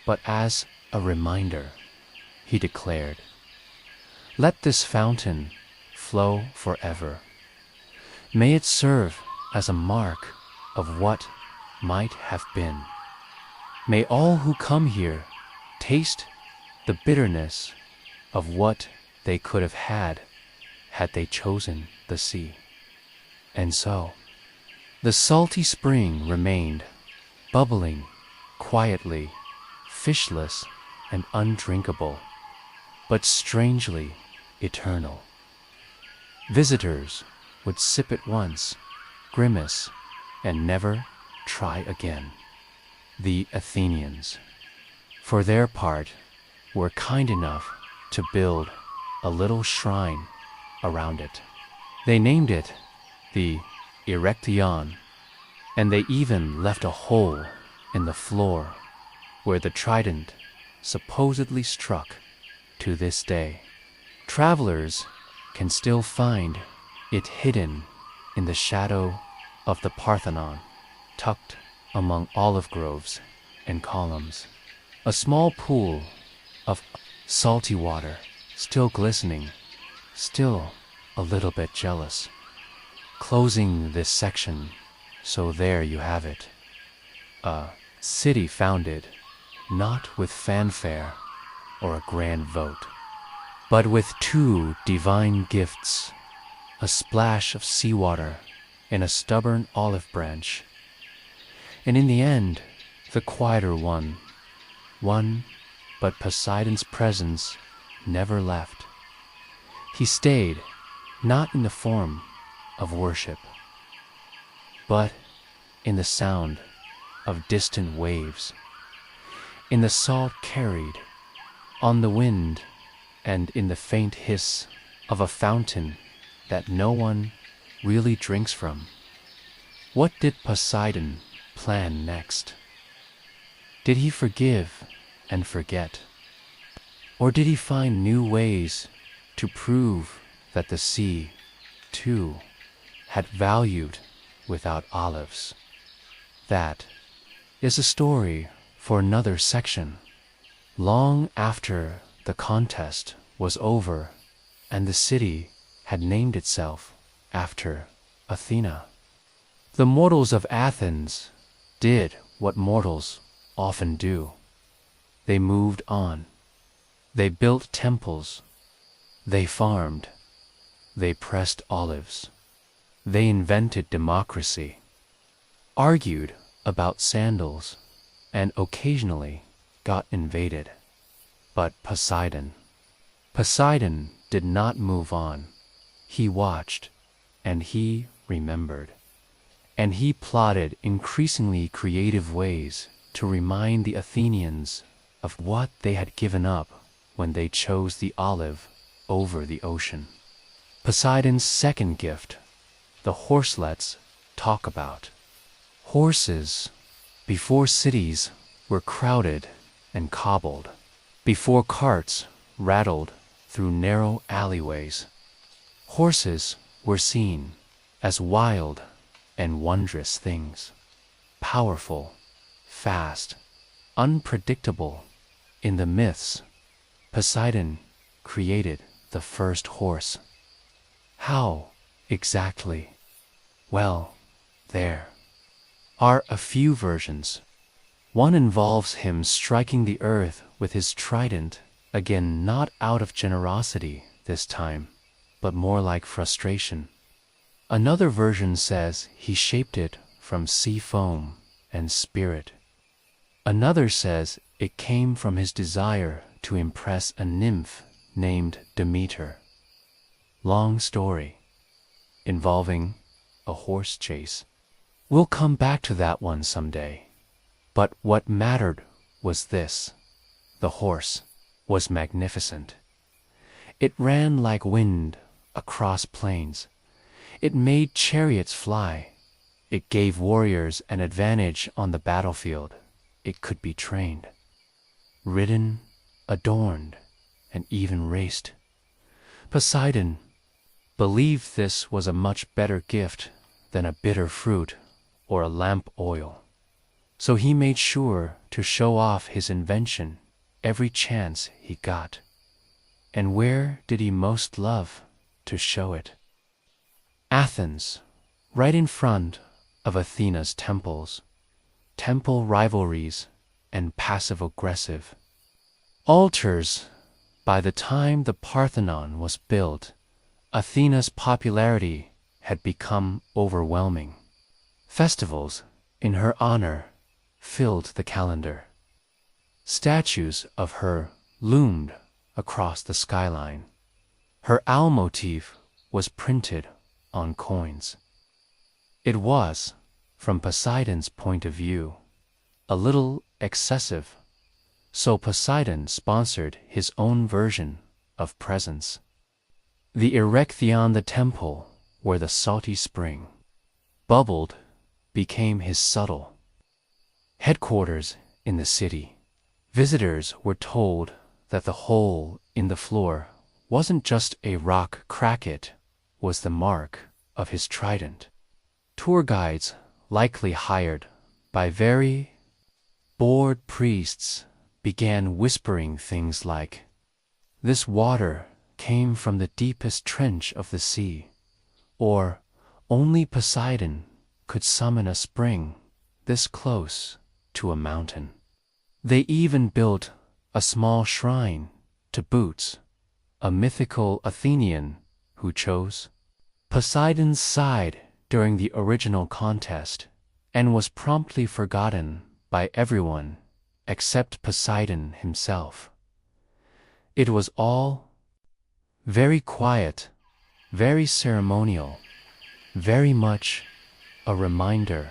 but as a reminder. He declared, "Let this fountain flow forever. May it serve as a mark of what might have been. May all who come here taste the bitterness of what they could have had they chosen the sea." And so, the salty spring remained, bubbling quietly, fishless and undrinkable, but strangely eternal. Visitors would sip it once, grimace, and never try again. The Athenians, for their part, were kind enough to build a little shrine around it. They named it the Erection, and they even left a hole in the floor where the trident supposedly struck to this day. Travelers can still find it hidden in the shadow of the Parthenon, tucked among olive groves and columns. A small pool of salty water, still glistening, still a little bit jealous. Closing this section, so there you have it. A city founded not with fanfare or a grand vote, but with two divine gifts, a splash of seawater and a stubborn olive branch. And in the end, the quieter one, but Poseidon's presence never left. He stayed, not in the form of worship, but in the sound of distant waves, in the salt carried on the wind, and in the faint hiss of a fountain that no one really drinks from. What did Poseidon plan next? Did he forgive and forget? Or did he find new ways to prove that the sea, too, had valued without olives? That is a story for another section. Long after the contest was over and the city had named itself after Athena, the mortals of Athens did what mortals often do. They moved on. They built temples. They farmed. They pressed olives. They invented democracy, argued about sandals, and occasionally got invaded. But Poseidon did not move on. He watched, and he remembered. And he plotted increasingly creative ways to remind the Athenians of what they had given up when they chose the olive over the ocean. Poseidon's second gift, the horselets talk about. Horses, before cities were crowded and cobbled, before carts rattled through narrow alleyways, horses were seen as wild and wondrous things, powerful, fast, unpredictable. In the myths, Poseidon created the first horse. How exactly? Well, there are a few versions. One involves him striking the earth with his trident, again not out of generosity this time, but more like frustration. Another version says he shaped it from sea foam and spirit. Another says it came from his desire to impress a nymph named Demeter. Long story, involving a horse chase. We'll come back to that one someday. But what mattered was this: the horse was magnificent. It ran like wind across plains. It made chariots fly. It gave warriors an advantage on the battlefield. It could be trained, ridden, adorned, and even raced. Poseidon believed this was a much better gift than a bitter fruit or a lamp oil. So he made sure to show off his invention every chance he got. And where did he most love to show it? Athens, right in front of Athena's temples. Temple rivalries and passive-aggressive altars. By the time the Parthenon was built, Athena's popularity had become overwhelming. Festivals in her honor filled the calendar. Statues of her loomed across the skyline. Her owl motif was printed on coins. It was, from Poseidon's point of view, a little excessive, so Poseidon sponsored his own version of presents. The Erechtheion, the temple where the salty spring bubbled, became his subtle headquarters in the city. Visitors were told that the hole in the floor wasn't just a rock crack, it was the mark of his trident. Tour guides, likely hired by very bored priests, began whispering things like, "This water came from the deepest trench of the sea," or "Only Poseidon could summon a spring this close to a mountain." They even built a small shrine to Bootes, a mythical Athenian who chose Poseidon's side during the original contest and was promptly forgotten by everyone except Poseidon himself. It was all very quiet, very ceremonial, very much a reminder.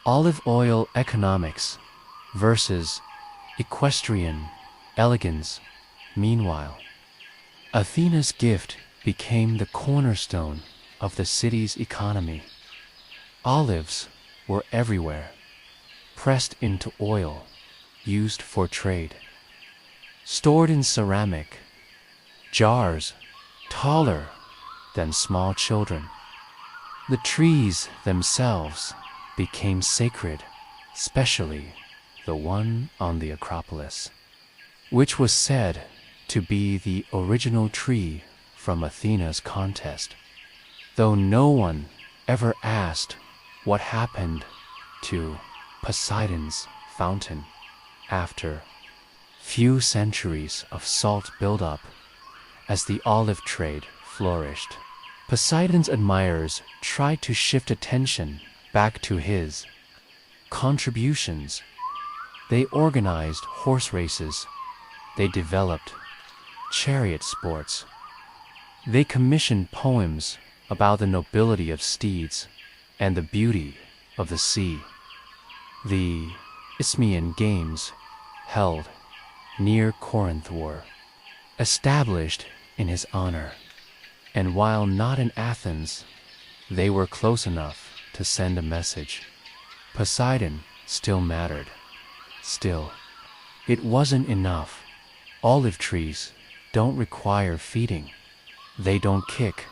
Olive oil economics versus equestrian elegance. Meanwhile, Athena's gift became the cornerstone of the city's economy. Olives were everywhere, pressed into oil, used for trade, stored in ceramic jars taller than small children. The trees themselves became sacred, especially the one on the Acropolis, which was said to be the original tree from Athena's contest, though no one ever asked what happened to Poseidon's fountain after few centuries of salt buildup as the olive trade flourished. Poseidon's admirers tried to shift attention back to his contributions. They organized horse races. They developed chariot sports. They commissioned poems about the nobility of steeds and the beauty of the sea. The Isthmian Games, held near Corinth, were established in his honor, and while not in Athens, they were close enough to send a message. Poseidon still mattered. Still, it wasn't enough. Olive trees don't require feeding. They don't kick.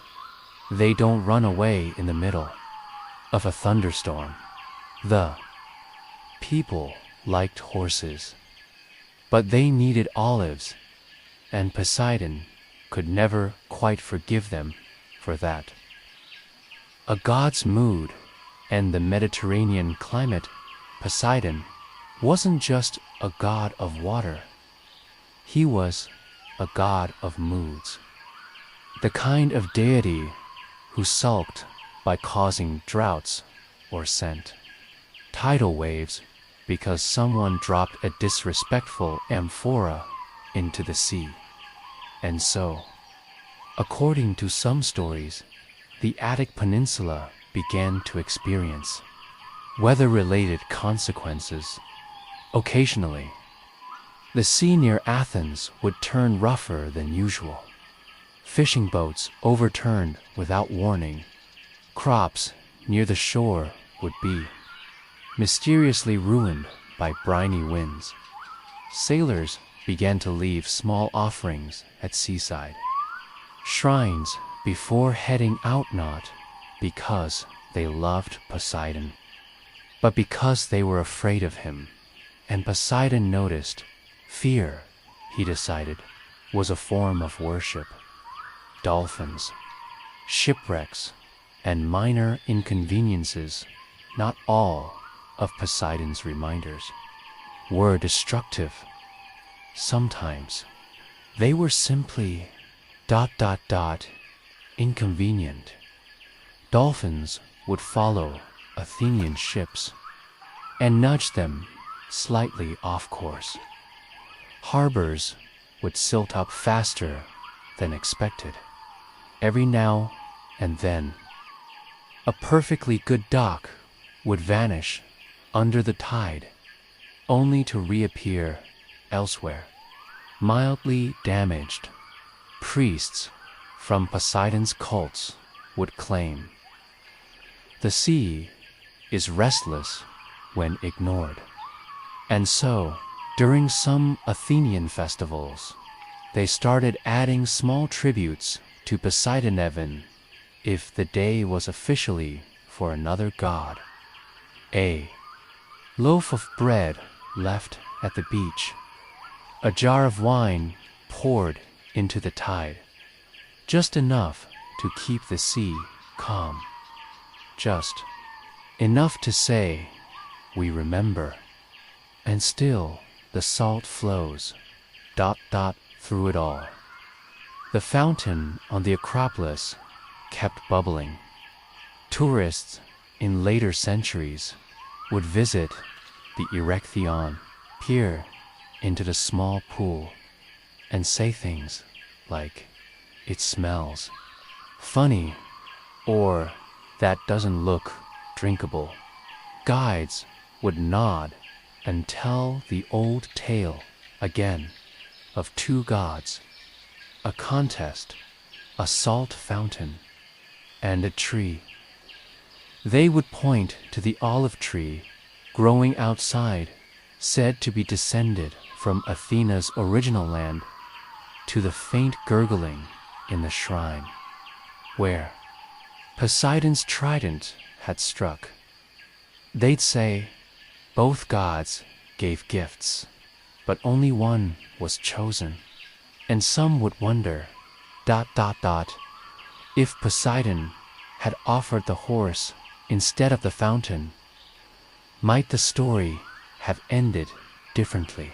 They don't run away in the middle of a thunderstorm. The people liked horses, but they needed olives, and Poseidon could never quite forgive them for that. A god's mood and the Mediterranean climate, Poseidon wasn't just a god of water. He was a god of moods. The kind of deity who sulked by causing droughts or scent. Tidal waves, because someone dropped a disrespectful amphora into the sea. And so, according to some stories, the Attic Peninsula began to experience weather-related consequences. Occasionally, the sea near Athens would turn rougher than usual. Fishing boats overturned without warning. Crops near the shore would be mysteriously ruined by briny winds. Sailors began to leave small offerings at seaside shrines before heading out, not because they loved Poseidon, but because they were afraid of him. And Poseidon noticed fear, he decided, was a form of worship. Dolphins, shipwrecks, and minor inconveniences, not all of Poseidon's reminders, were destructive. Sometimes they were simply ... inconvenient. Dolphins would follow Athenian ships and nudge them slightly off course. Harbors would silt up faster than expected. Every now and then, a perfectly good dock would vanish under the tide, only to reappear elsewhere, mildly damaged. Priests from Poseidon's cults would claim the sea is restless when ignored. And so, during some Athenian festivals, they started adding small tributes to Poseidon if the day was officially for another god. A loaf of bread left at the beach, a jar of wine poured into the tide, just enough to keep the sea calm, just enough to say, "We remember." And still the salt flows, ... through it all. The fountain on the Acropolis kept bubbling. Tourists in later centuries would visit the Erechtheion, peer into the small pool, and say things like, "It smells funny," or "That doesn't look drinkable." Guides would nod and tell the old tale again of two gods, a contest, a salt fountain, and a tree. They would point to the olive tree growing outside, said to be descended from Athena's original land, to the faint gurgling in the shrine, where Poseidon's trident had struck. They'd say both gods gave gifts, but only one was chosen. And some would wonder, ... if Poseidon had offered the horse instead of the fountain, might the story have ended differently?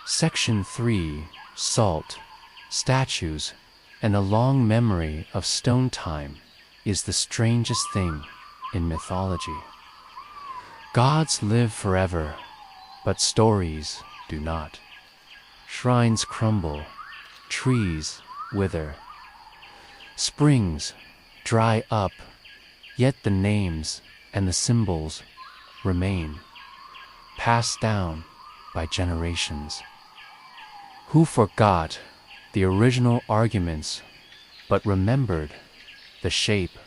Section 3, Salt, Statues, and a Long Memory of Stone Time is the strangest thing in mythology. Gods live forever, but stories do not. Shrines crumble, trees wither, springs dry up, yet the names and the symbols remain, passed down by generations. Who forgot the original arguments but remembered the shape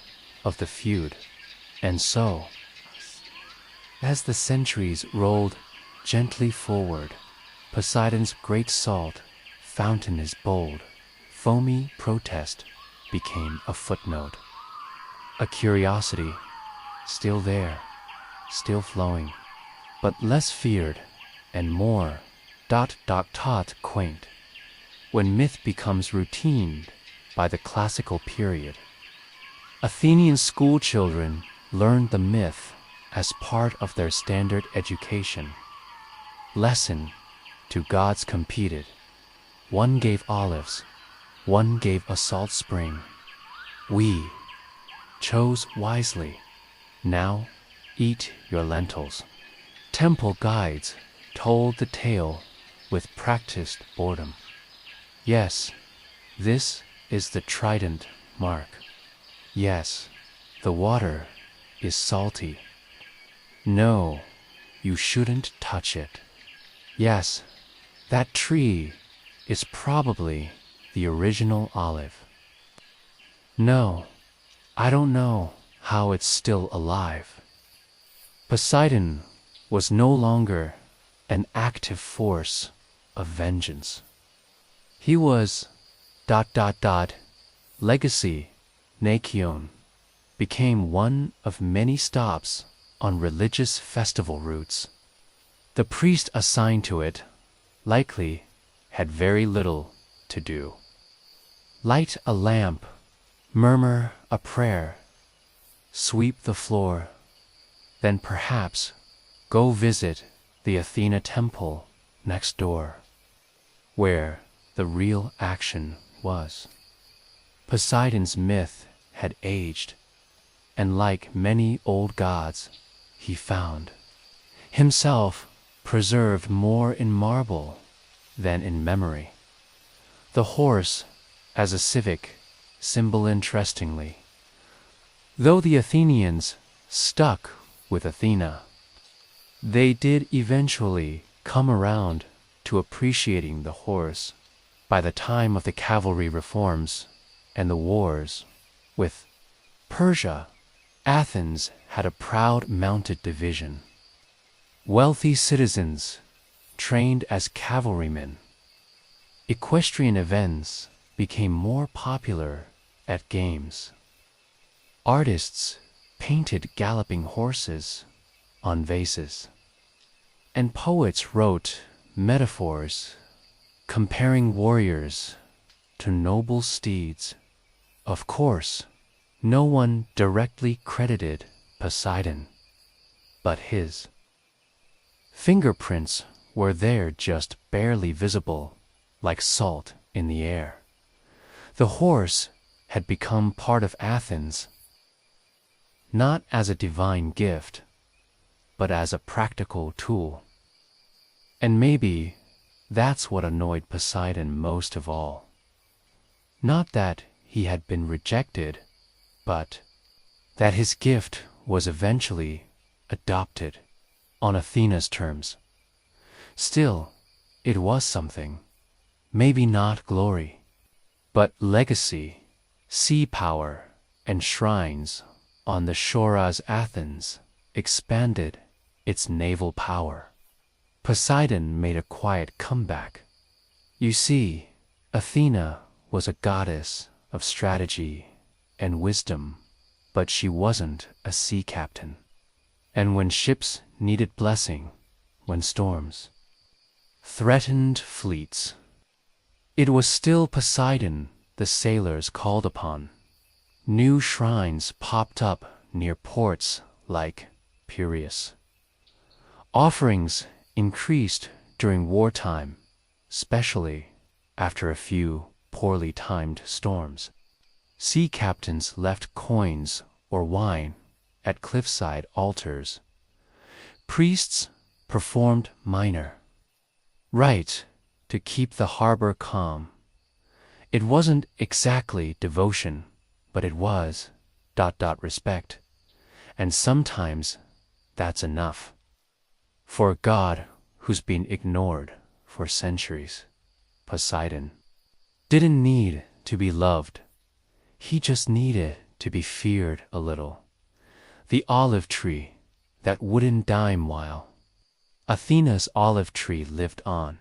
of the feud? And so, as the centuries rolled gently forward, Poseidon's great salt fountain is bold, foamy protest became a footnote, a curiosity, still there, still flowing, but less feared and more ... quaint, when myth becomes routine by the classical period. Athenian school children learned the myth as part of their standard education. Lesson: two gods competed. One gave olives, one gave a salt spring. We chose wisely. Now eat your lentils. Temple guides told the tale with practiced boredom. Yes, this is the trident mark. Yes, the water is salty. No, you shouldn't touch it. Yes, that tree is probably the original olive. No, I don't know how it's still alive. Poseidon was no longer an active force of vengeance. He was ... Legacy, Nakion, became one of many stops on religious festival routes. The priest assigned to it likely had very little to do. Light a lamp, murmur a prayer, sweep the floor, then perhaps go visit the Athena temple next door, where the real action was. Poseidon's myth had aged, and like many old gods, he found himself preserved more in marble than in memory. The horse as a civic symbol, interestingly. Though the Athenians stuck with Athena, they did eventually come around to appreciating the horse by the time of the cavalry reforms and the wars with Persia. Athens had a proud mounted division. Wealthy citizens trained as cavalrymen. Equestrian events became more popular at games. Artists painted galloping horses on vases, and poets wrote metaphors comparing warriors to noble steeds. Of course, no one directly credited Poseidon, but his fingerprints were there, just barely visible, like salt in the air. The horse had become part of Athens, not as a divine gift, but as a practical tool. And maybe that's what annoyed Poseidon most of all. Not that he had been rejected, but that his gift was eventually adopted on Athena's terms. Still, it was something. Maybe not glory, but legacy, sea power, and shrines on the shore as Athens expanded its naval power. Poseidon made a quiet comeback. You see, Athena was a goddess of strategy and wisdom, but she wasn't a sea captain. And when ships needed blessing, when storms threatened fleets, it was still Poseidon the sailors called upon. New shrines popped up near ports like Piraeus. Offerings increased during wartime, especially after a few poorly timed storms. Sea captains left coins or wine at cliffside altars. Priests performed minor rite to keep the harbor calm. It wasn't exactly devotion, but it was ... respect. And sometimes that's enough. For a god who's been ignored for centuries, Poseidon didn't need to be loved. He just needed to be feared a little. The olive tree that wouldn't dime while Athena's olive tree lived on.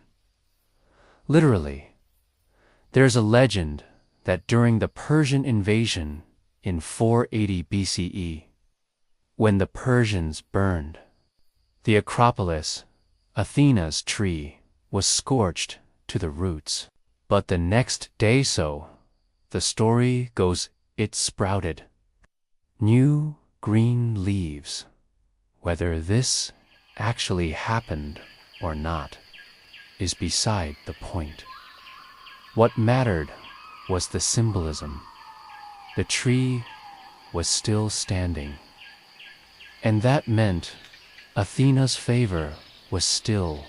Literally, there's a legend that during the Persian invasion in 480 BCE, when the Persians burned the Acropolis, Athena's tree was scorched to the roots. But the next day, so the story goes, it sprouted new green leaves. Whether this actually happened or not is beside the point. What mattered was the symbolism. The tree was still standing, and that meant Athena's favor was still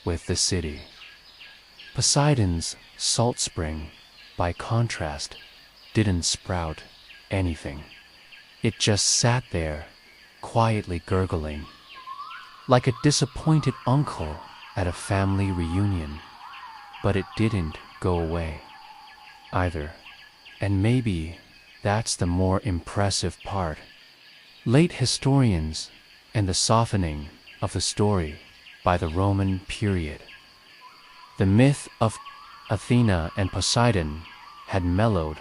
with the city. Poseidon's salt spring, by contrast, didn't sprout anything. It just sat there, quietly gurgling, like a disappointed uncle at a family reunion. But it didn't go away either, and maybe that's the more impressive part. Late historians and the softening of the story by the Roman period. The myth of Athena and Poseidon had mellowed.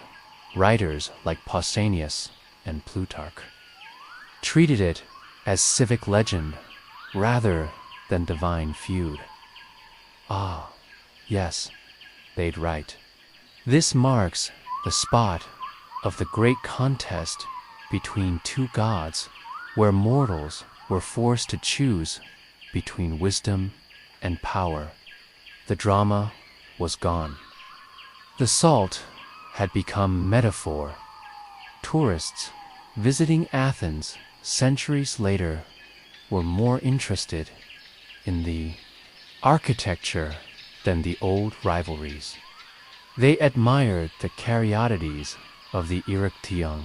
Writers like Pausanias and Plutarch treated it as civic legend rather than divine feud. Ah, yes, they'd write. This marks the spot of the great contest between two gods, where mortals were forced to choose between wisdom and power. The drama was gone. The salt had become metaphor. Tourists visiting Athens centuries later were more interested in the architecture than the old rivalries. They admired the caryatides of the Erechtheion.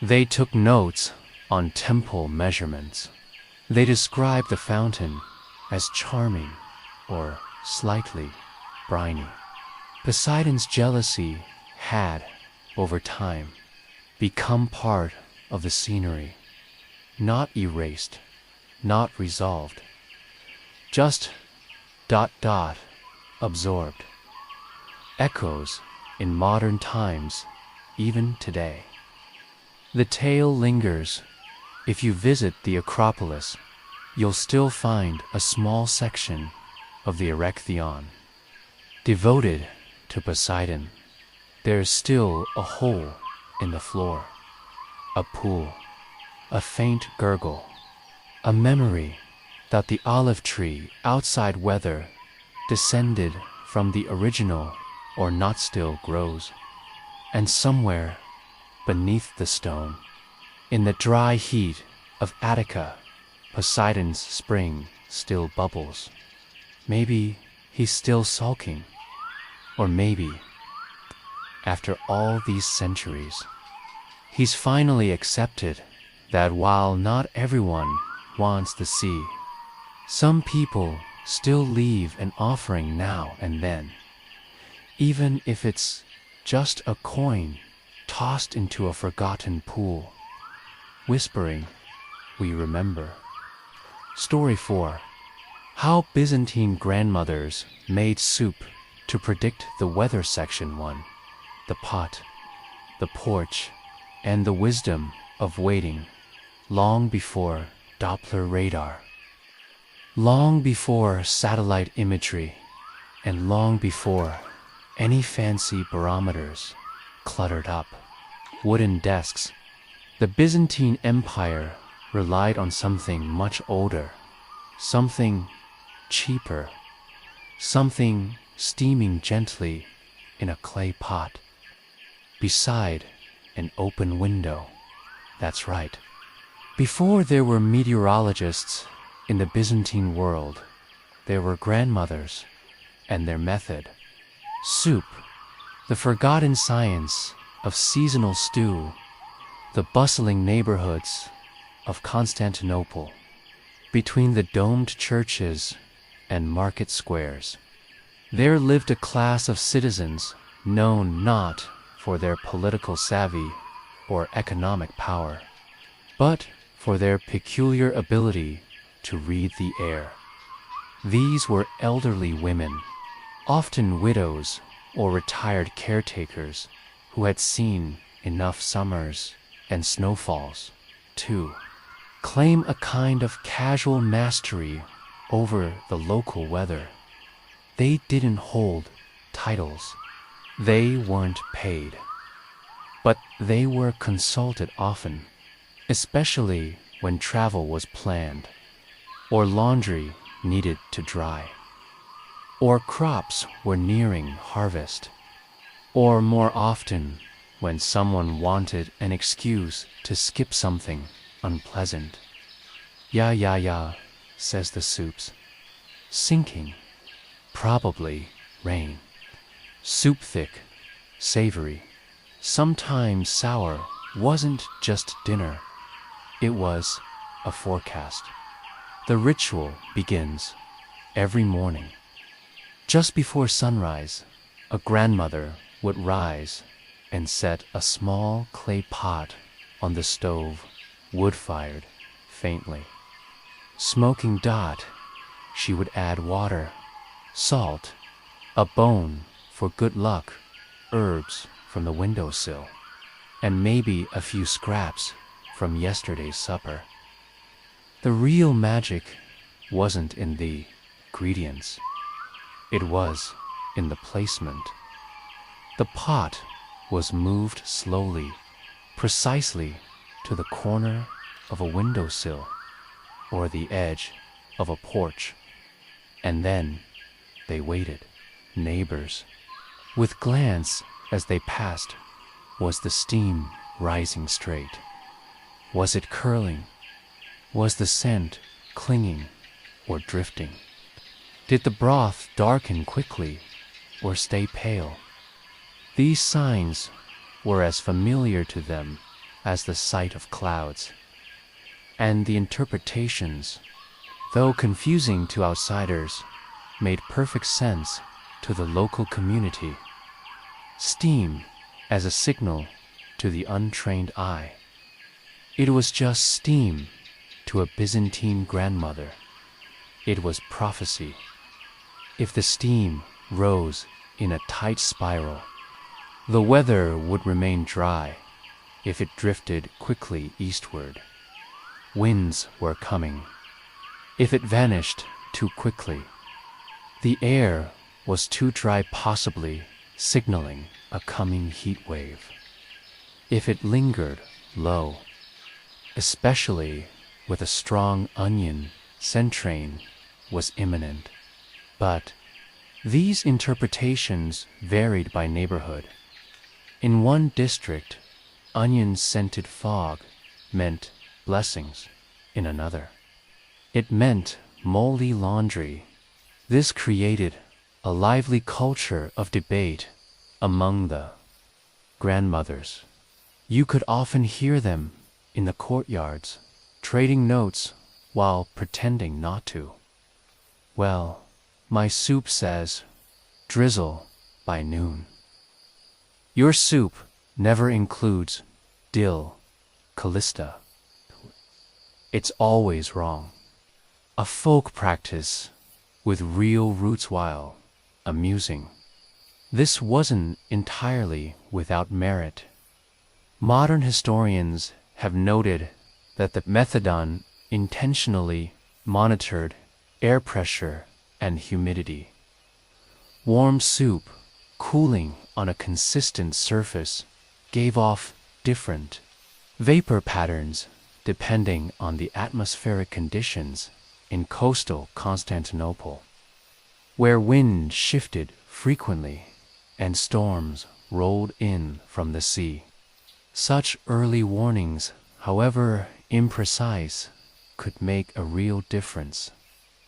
They took notes on temple measurements. They described the fountain as charming or slightly briny. Poseidon's jealousy had, over time, become part of the scenery, not erased, not resolved, just ... absorbed. Echoes in modern times, even today. The tale lingers. If you visit the Acropolis, you'll still find a small section of the Erechtheion devoted to Poseidon. There's still a hole in the floor, a pool, a faint gurgle, a memory that the olive tree outside weather descended from the original or not still grows. And somewhere beneath the stone, in the dry heat of Attica, Poseidon's spring still bubbles. Maybe he's still sulking, or maybe, after all these centuries, he's finally accepted that while not everyone wants the sea, some people still leave an offering now and then, even if it's just a coin tossed into a forgotten pool, whispering, "We remember." Story 4. How Byzantine grandmothers made soup to predict the weather. Section 1. The pot, the porch, and the wisdom of waiting long before Doppler radar, long before satellite imagery, and long before any fancy barometers cluttered up wooden desks. The Byzantine Empire relied on something much older, something cheaper, something steaming gently in a clay pot beside an open window. That's right. Before there were meteorologists in the Byzantine world, there were grandmothers and their method. Soup, the forgotten science of seasonal stew, the bustling neighborhoods of Constantinople, between the domed churches and market squares. There lived a class of citizens known not for their political savvy or economic power, but for their peculiar ability to read the air. These were elderly women, often widows or retired caretakers, who had seen enough summers and snowfalls to claim a kind of casual mastery over the local weather. They didn't hold titles. They weren't paid. But they were consulted often, especially when travel was planned, or laundry needed to dry, or crops were nearing harvest, or more often when someone wanted an excuse to skip something unpleasant. Ya, says the soups. Sinking, probably rain. Soup thick, savory, sometimes sour, wasn't just dinner. It was a forecast. The ritual begins every morning. Just before sunrise, a grandmother would rise and set a small clay pot on the stove, wood-fired, faintly. Smoking dot, she would add water, salt, a bone for good luck, herbs from the windowsill, and maybe a few scraps from yesterday's supper. The real magic wasn't in the ingredients. It was in the placement. The pot was moved slowly, precisely to the corner of a windowsill or the edge of a porch. And then they waited, neighbors. With glance as they passed, was the steam rising straight? Was it curling? Was the scent clinging or drifting? Did the broth darken quickly or stay pale? These signs were as familiar to them as the sight of clouds. And the interpretations, though confusing to outsiders, made perfect sense to the local community. Steam as a signal to the untrained eye. It was just steam to a Byzantine grandmother. It was prophecy. If the steam rose in a tight spiral, the weather would remain dry. If it drifted quickly eastward, winds were coming. If it vanished too quickly, the air was too dry, possibly signaling a coming heat wave. If it lingered low, especially with a strong onion, centrain was imminent. But these interpretations varied by neighborhood. In one district, onion-scented fog meant blessings. In another, it meant moldy laundry. This created a lively culture of debate among the grandmothers. You could often hear them in the courtyards, trading notes while pretending not to. Well, my soup says, drizzle by noon. Your soup never includes dill, Callista. It's always wrong. A folk practice with real roots while amusing. This wasn't entirely without merit. Modern historians have noted that the methodon intentionally monitored air pressure and humidity. Warm soup, cooling on a consistent surface, gave off different vapor patterns depending on the atmospheric conditions in coastal Constantinople, where wind shifted frequently and storms rolled in from the sea. Such early warnings, however imprecise, could make a real difference,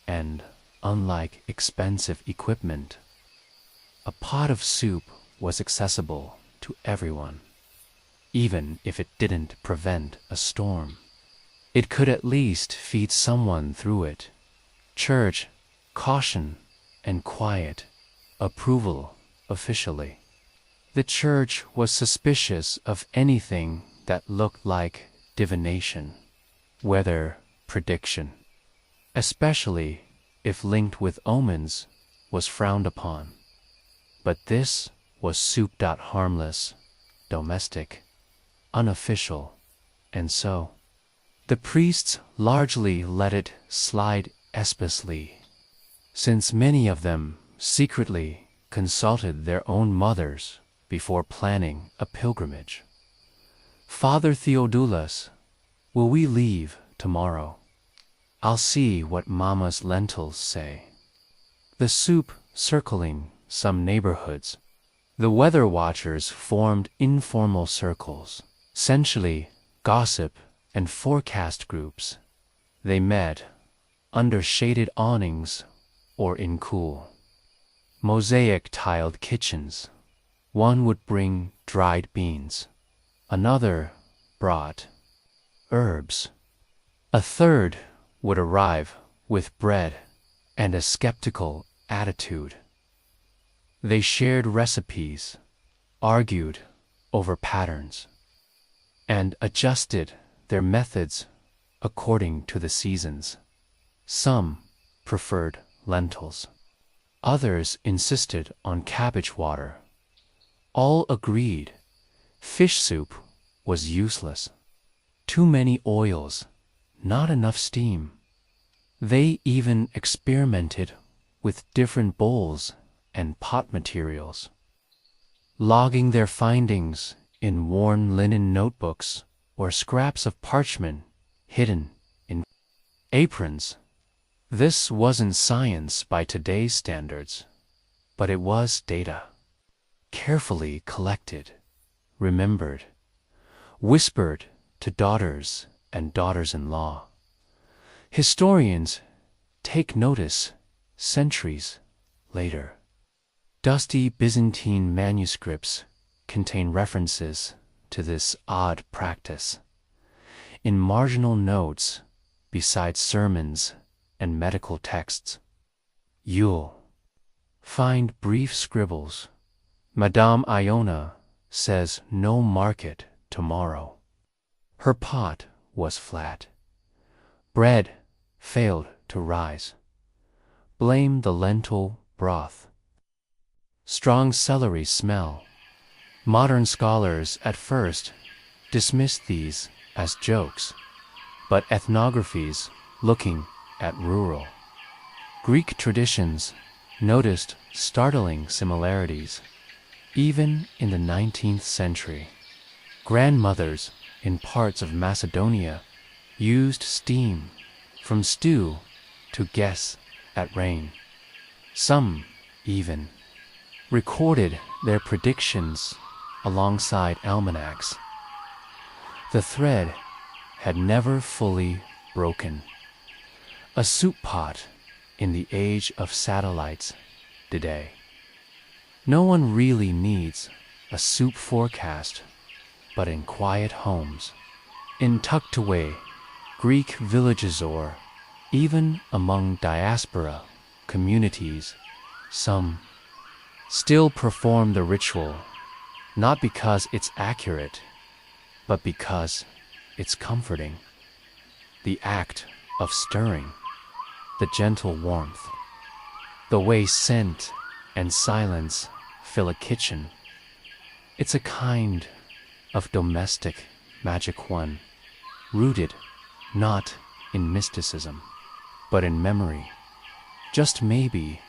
and unlike expensive equipment, a pot of soup was accessible to everyone. Even if it didn't prevent a storm, it could at least feed someone through it. Church, caution, and quiet, approval officially. The church was suspicious of anything that looked like divination, weather prediction, especially if linked with omens, was frowned upon. But this was soup. Harmless, domestic, unofficial, and so the priests largely let it slide espaciously, since many of them secretly consulted their own mothers before planning a pilgrimage. Father Theodulus, will we leave tomorrow? I'll see what Mama's lentils say. The soup circling some neighborhoods, the weather watchers formed informal circles, essentially gossip and forecast groups. They met under shaded awnings or in cool, mosaic-tiled kitchens. One would bring dried beans, another brought herbs, a third would arrive with bread and a skeptical attitude. They shared recipes, argued over patterns, and adjusted their methods according to the seasons. Some preferred lentils. Others insisted on cabbage water. All agreed fish soup was useless. Too many oils, not enough steam. They even experimented with different bowls and pot materials, logging their findings in worn linen notebooks or scraps of parchment hidden in aprons. This wasn't science by today's standards, but it was data, carefully collected, remembered, whispered to daughters and daughters-in-law. Historians take notice centuries later. Dusty Byzantine manuscripts contain references to this odd practice. In marginal notes, besides sermons and medical texts, you'll find brief scribbles. Madame Iona says no market tomorrow. Her pot was flat. Bread failed to rise. Blame the lentil broth. Strong celery smell. Modern scholars at first dismissed these as jokes, but ethnographies looking at rural Greek traditions noticed startling similarities. Even in the 19th century, grandmothers in parts of Macedonia used steam from stew to guess at rain. Some even recorded their predictions alongside almanacs. The thread had never fully broken. A soup pot in the age of satellites today. No one really needs a soup forecast, but in quiet homes, in tucked-away Greek villages, or even among diaspora communities, some still perform the ritual, not because it's accurate, but because it's comforting. The act of stirring, the gentle warmth, the way scent and silence fill a kitchen. It's a kind of domestic magic, one rooted not in mysticism, but in memory. Just maybe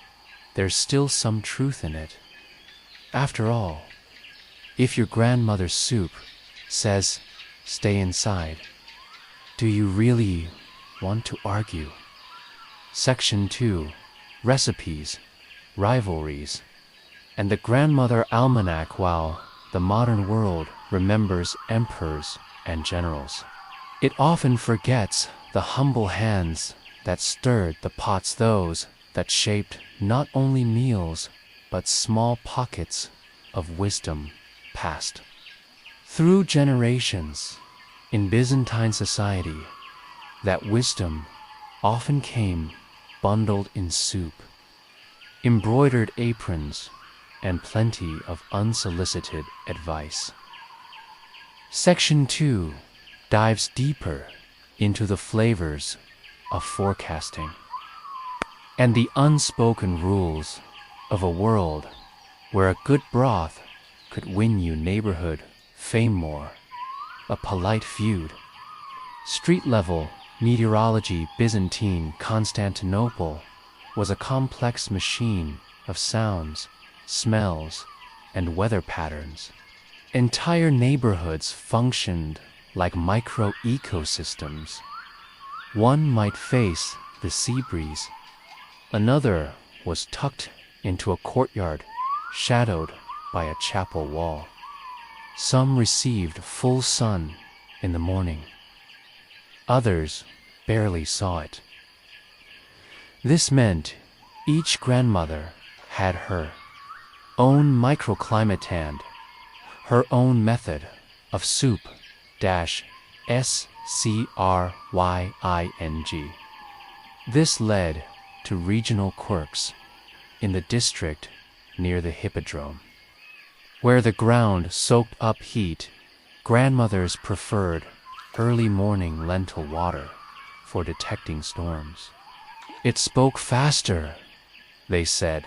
there's still some truth in it. After all, if your grandmother's soup says stay inside, do you really want to argue? Section 2. Recipes, rivalries, and the grandmother almanac, while the modern world remembers emperors and generals. It often forgets the humble hands that stirred the pots, those that shaped not only meals, but small pockets of wisdom passed through generations. In Byzantine society, that wisdom often came bundled in soup, embroidered aprons, and plenty of unsolicited advice. Section 2 dives deeper into the flavors of forecasting and the unspoken rules of a world where a good broth could win you neighborhood fame or a polite feud. Street-level meteorology. Byzantine Constantinople was a complex machine of sounds, smells, and weather patterns. Entire neighborhoods functioned like micro-ecosystems. One might face the sea breeze. Another was tucked into a courtyard shadowed by a chapel wall. Some received full sun in the morning. Others barely saw it. This meant each grandmother had her own microclimate and her own method of soup-scrying. This led to regional quirks in the district near the hippodrome. Where the ground soaked up heat, grandmothers preferred early morning lentil water for detecting storms. It spoke faster, they said,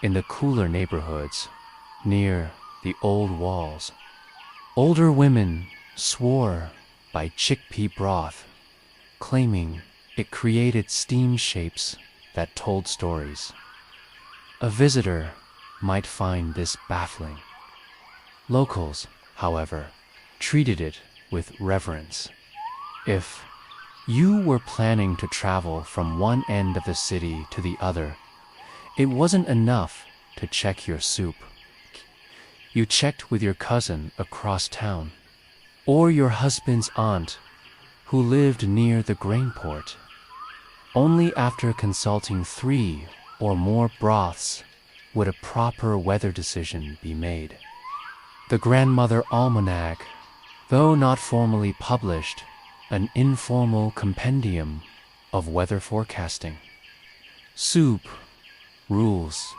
in the cooler neighborhoods near the old walls. Older women swore by chickpea broth, claiming it created steam shapes that told stories. A visitor might find this baffling. Locals, however, treated it with reverence. If you were planning to travel from one end of the city to the other, it wasn't enough to check your soup. You checked with your cousin across town, or your husband's aunt who lived near the grain port. Only after consulting 3 or more broths would a proper weather decision be made. The Grandmother Almanac, though not formally published, an informal compendium of weather forecasting. Soup rules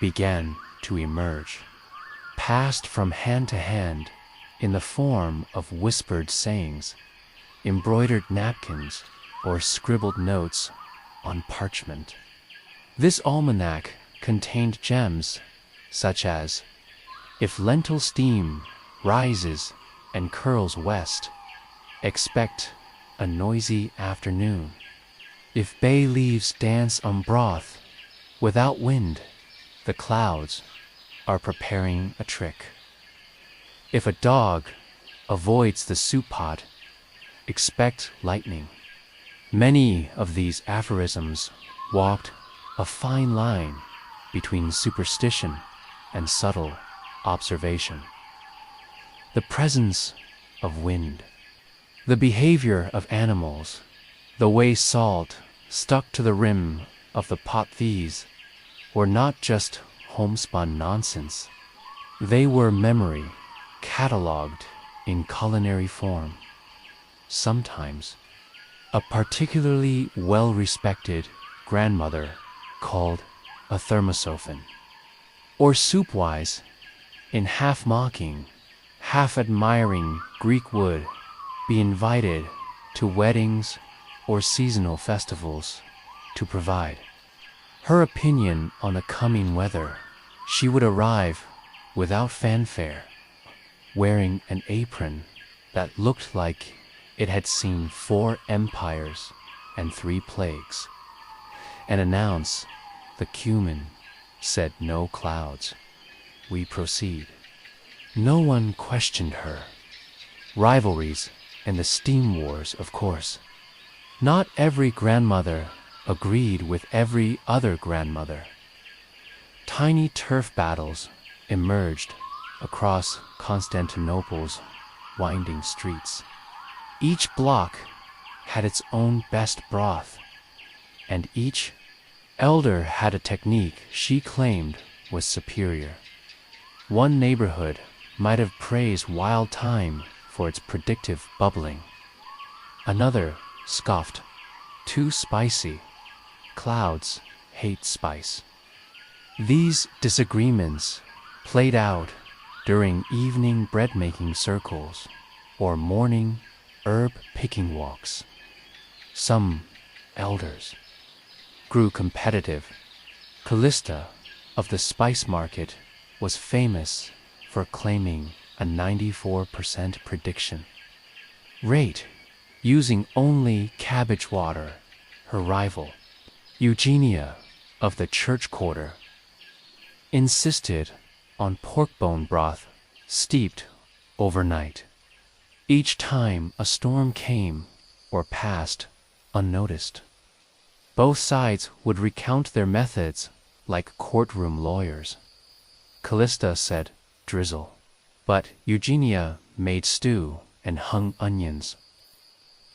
began to emerge, passed from hand to hand in the form of whispered sayings, embroidered napkins, or scribbled notes on parchment. This almanac contained gems such as, if lentil steam rises and curls west, expect a noisy afternoon. If bay leaves dance on broth without wind, the clouds are preparing a trick. If a dog avoids the soup pot, expect lightning. Many of these aphorisms walked a fine line between superstition and subtle observation. The presence of wind, the behavior of animals, the way salt stuck to the rim of the pot, these were not just homespun nonsense. They were memory catalogued in culinary form. Sometimes a particularly well-respected grandmother called a thermosophan, or soup-wise, in half-mocking, half-admiring Greek would be invited to weddings or seasonal festivals to provide her opinion on the coming weather. She would arrive without fanfare, wearing an apron that looked like it had seen 4 empires and 3 plagues, and announce, the cumin said no clouds. We proceed. No one questioned her. Rivalries and the steam wars, of course. Not every grandmother agreed with every other grandmother. Tiny turf battles emerged across Constantinople's winding streets. Each block had its own best broth, and each elder had a technique she claimed was superior. One neighborhood might have praised wild thyme for its predictive bubbling. Another scoffed, too spicy. Clouds hate spice. These disagreements played out during evening bread-making circles or morning herb-picking walks. Some elders grew competitive. Callista of the spice market was famous for claiming a 94% prediction rate using only cabbage water. Her rival, Eugenia of the church quarter, insisted on pork bone broth steeped overnight. Each time a storm came or passed unnoticed, both sides would recount their methods like courtroom lawyers. Callista said drizzle, but Eugenia made stew and hung onions.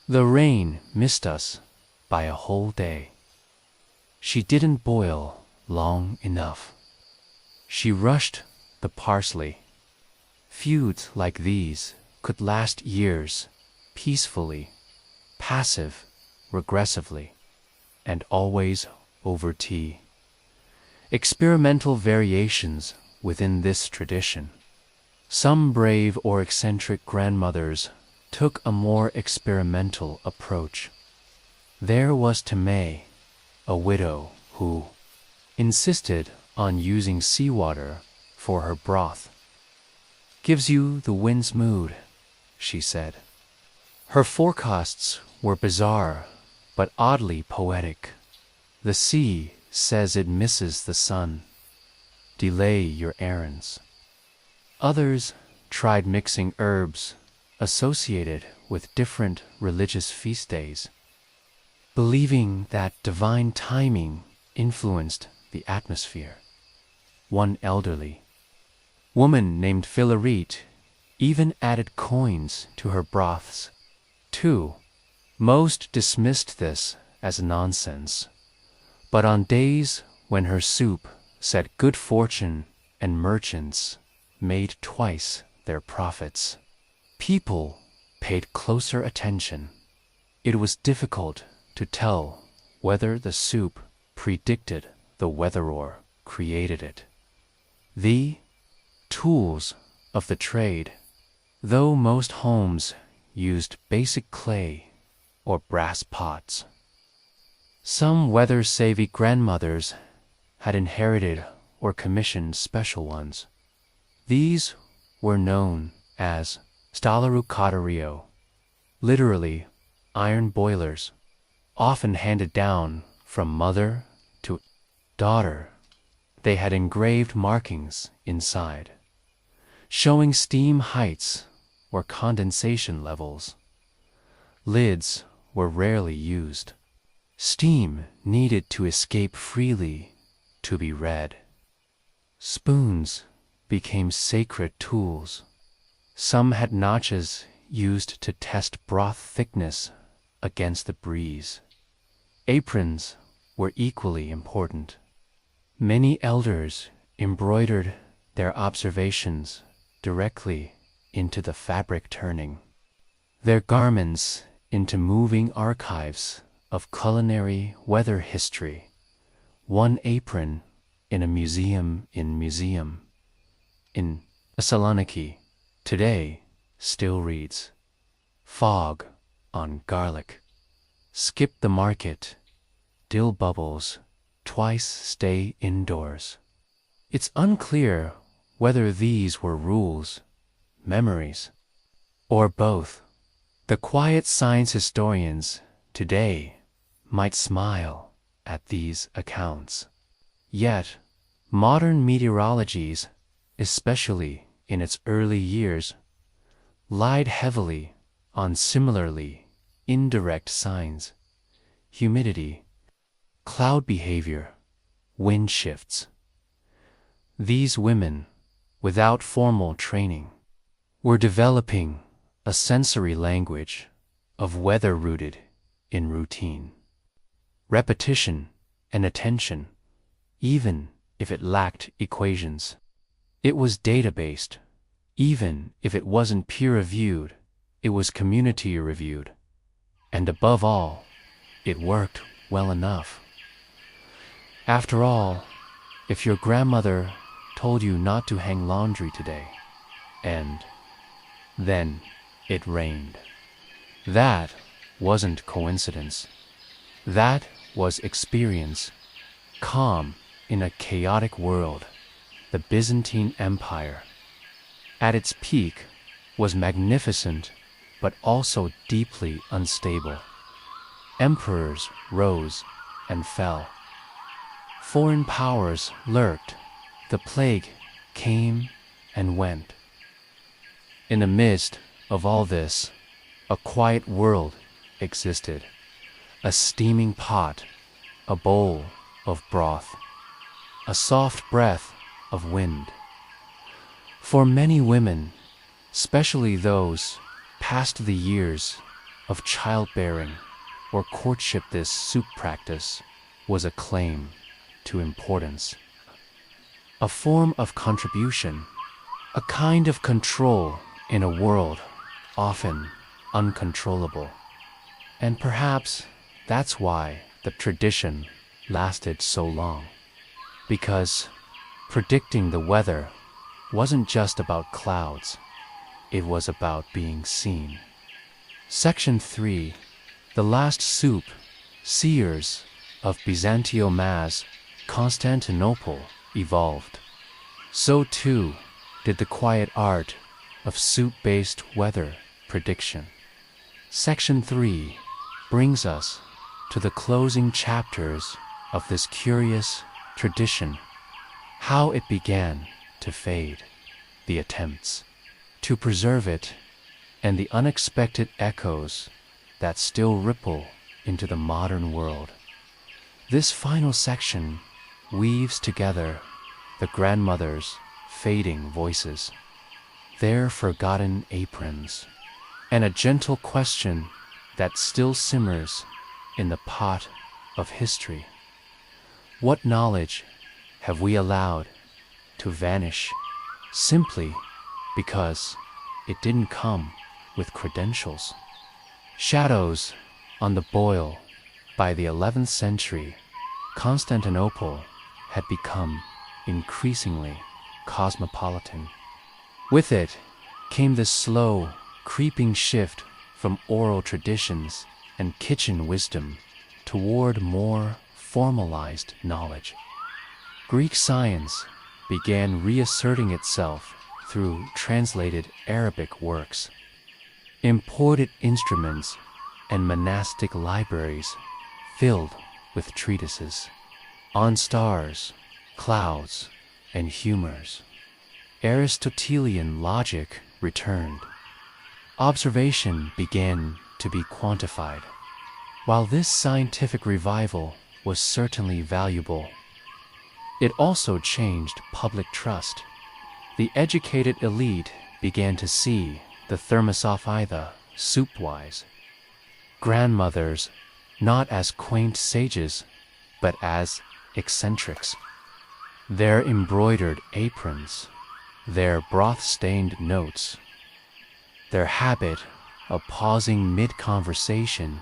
The rain missed us by a whole day. She didn't boil long enough. She rushed the parsley. Feuds like these could last years, peacefully, passive, regressively, and always over tea. Experimental variations within this tradition. Some brave or eccentric grandmothers took a more experimental approach. There was Tame, a widow who insisted on using seawater for her broth. "Gives you the wind's mood," she said. Her forecasts were bizarre, but oddly poetic. "The sea says it misses the sun. Delay your errands." Others tried mixing herbs associated with different religious feast days, believing that divine timing influenced the atmosphere. One elderly woman named Philarete even added coins to her broths. Too. Most dismissed this as nonsense, but on days when her soup said good fortune and merchants made twice their profits, people paid closer attention. It was difficult to tell whether the soup predicted the weather or created it. The tools of the trade. Though most homes used basic clay or brass pots, some weather-savvy grandmothers had inherited or commissioned special ones. These were known as stalarucatario, literally iron boilers, often handed down from mother to daughter. They had engraved markings inside, showing steam heights or condensation levels. Lids were rarely used. Steam needed to escape freely to be read. Spoons became sacred tools. Some had notches used to test broth thickness against the breeze. Aprons were equally important. Many elders embroidered their observations directly into the fabric turning, their garments into moving archives of culinary weather history. One apron in a museum in Thessaloniki today still reads, "Fog on garlic. Skip the market. Dill bubbles. Twice stay indoors." It's unclear whether these were rules, memories, or both. The quiet science historians today might smile at these accounts. Yet, modern meteorologies, especially in its early years, relied heavily on similarly indirect signs: humidity, cloud behavior, wind shifts. These women, without formal training, were developing a sensory language of weather rooted in routine, repetition, and attention, even if it lacked equations. It was data-based. Even if it wasn't peer-reviewed, it was community-reviewed. And above all, it worked well enough. After all, if your grandmother told you not to hang laundry today, and then it rained, that wasn't coincidence. That was experience. Calm in a chaotic world, the Byzantine Empire, at its peak, was magnificent but also deeply unstable. Emperors rose and fell. Foreign powers lurked. The plague came and went. In the midst of all this, a quiet world existed. A steaming pot, a bowl of broth, a soft breath of wind. For many women, especially those past the years of childbearing, or courtship. This soup practice was a claim to importance, a form of contribution, a kind of control in a world often uncontrollable. And perhaps that's why the tradition lasted so long, because predicting the weather wasn't just about clouds, it was about being seen. Section 3. The last soup, seers of Byzantio-Maz, Constantinople, evolved. So too did the quiet art of soup-based weather prediction. Section 3 brings us to the closing chapters of this curious tradition, how it began to fade, the attempts to preserve it, and the unexpected echoes that still ripple into the modern world. This final section weaves together the grandmother's fading voices, their forgotten aprons, and a gentle question that still simmers in the pot of history. What knowledge have we allowed to vanish simply because it didn't come with credentials? Shadows on the boil. By the 11th century, Constantinople had become increasingly cosmopolitan. With it came this slow, creeping shift from oral traditions and kitchen wisdom toward more formalized knowledge. Greek science began reasserting itself through translated Arabic works. Imported instruments and monastic libraries filled with treatises on stars, clouds, and humors. Aristotelian logic returned. Observation began to be quantified. While this scientific revival was certainly valuable, it also changed public trust. The educated elite began to see the Thermosophidae soup-wise, grandmothers not as quaint sages, but as eccentrics. Their embroidered aprons, their broth-stained notes, their habit of pausing mid-conversation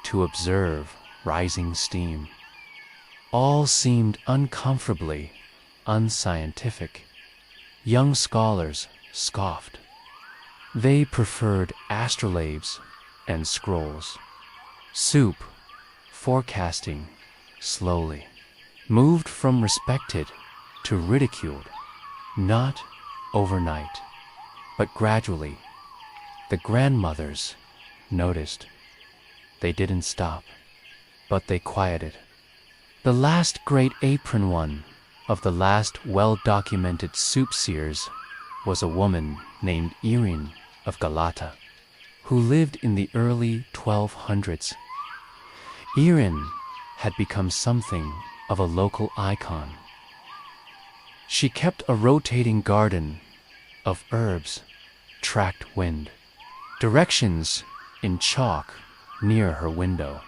to observe rising steam, all seemed uncomfortably unscientific. Young scholars scoffed. They preferred astrolabes and scrolls. Soup, forecasting, slowly moved from respected to ridiculed, not overnight, but gradually. The grandmothers noticed. They didn't stop, but they quieted. The last great apron one of the last well-documented soup seers was a woman named Erin of Galata, who lived in the early 1200s. Erin had become something of a local icon. She kept a rotating garden of herbs, tracked wind, directions in chalk near her window,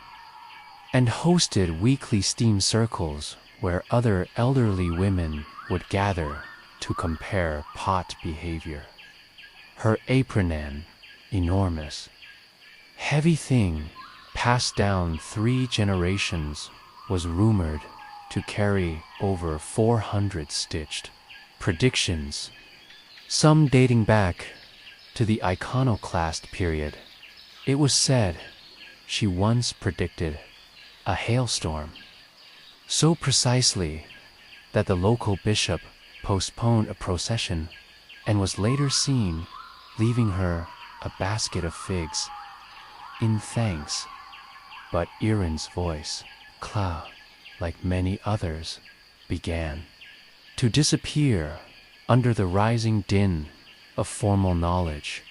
and hosted weekly steam circles where other elderly women would gather to compare pot behavior. Her apronan, enormous, heavy thing passed down 3 generations, was rumored to carry over 400 stitched predictions, some dating back to the iconoclast period. It was said she once predicted a hailstorm, so precisely that the local bishop postponed a procession and was later seen leaving her a basket of figs in thanks. But Erin's voice, cloud, like many others, began to disappear under the rising din of formal knowledge.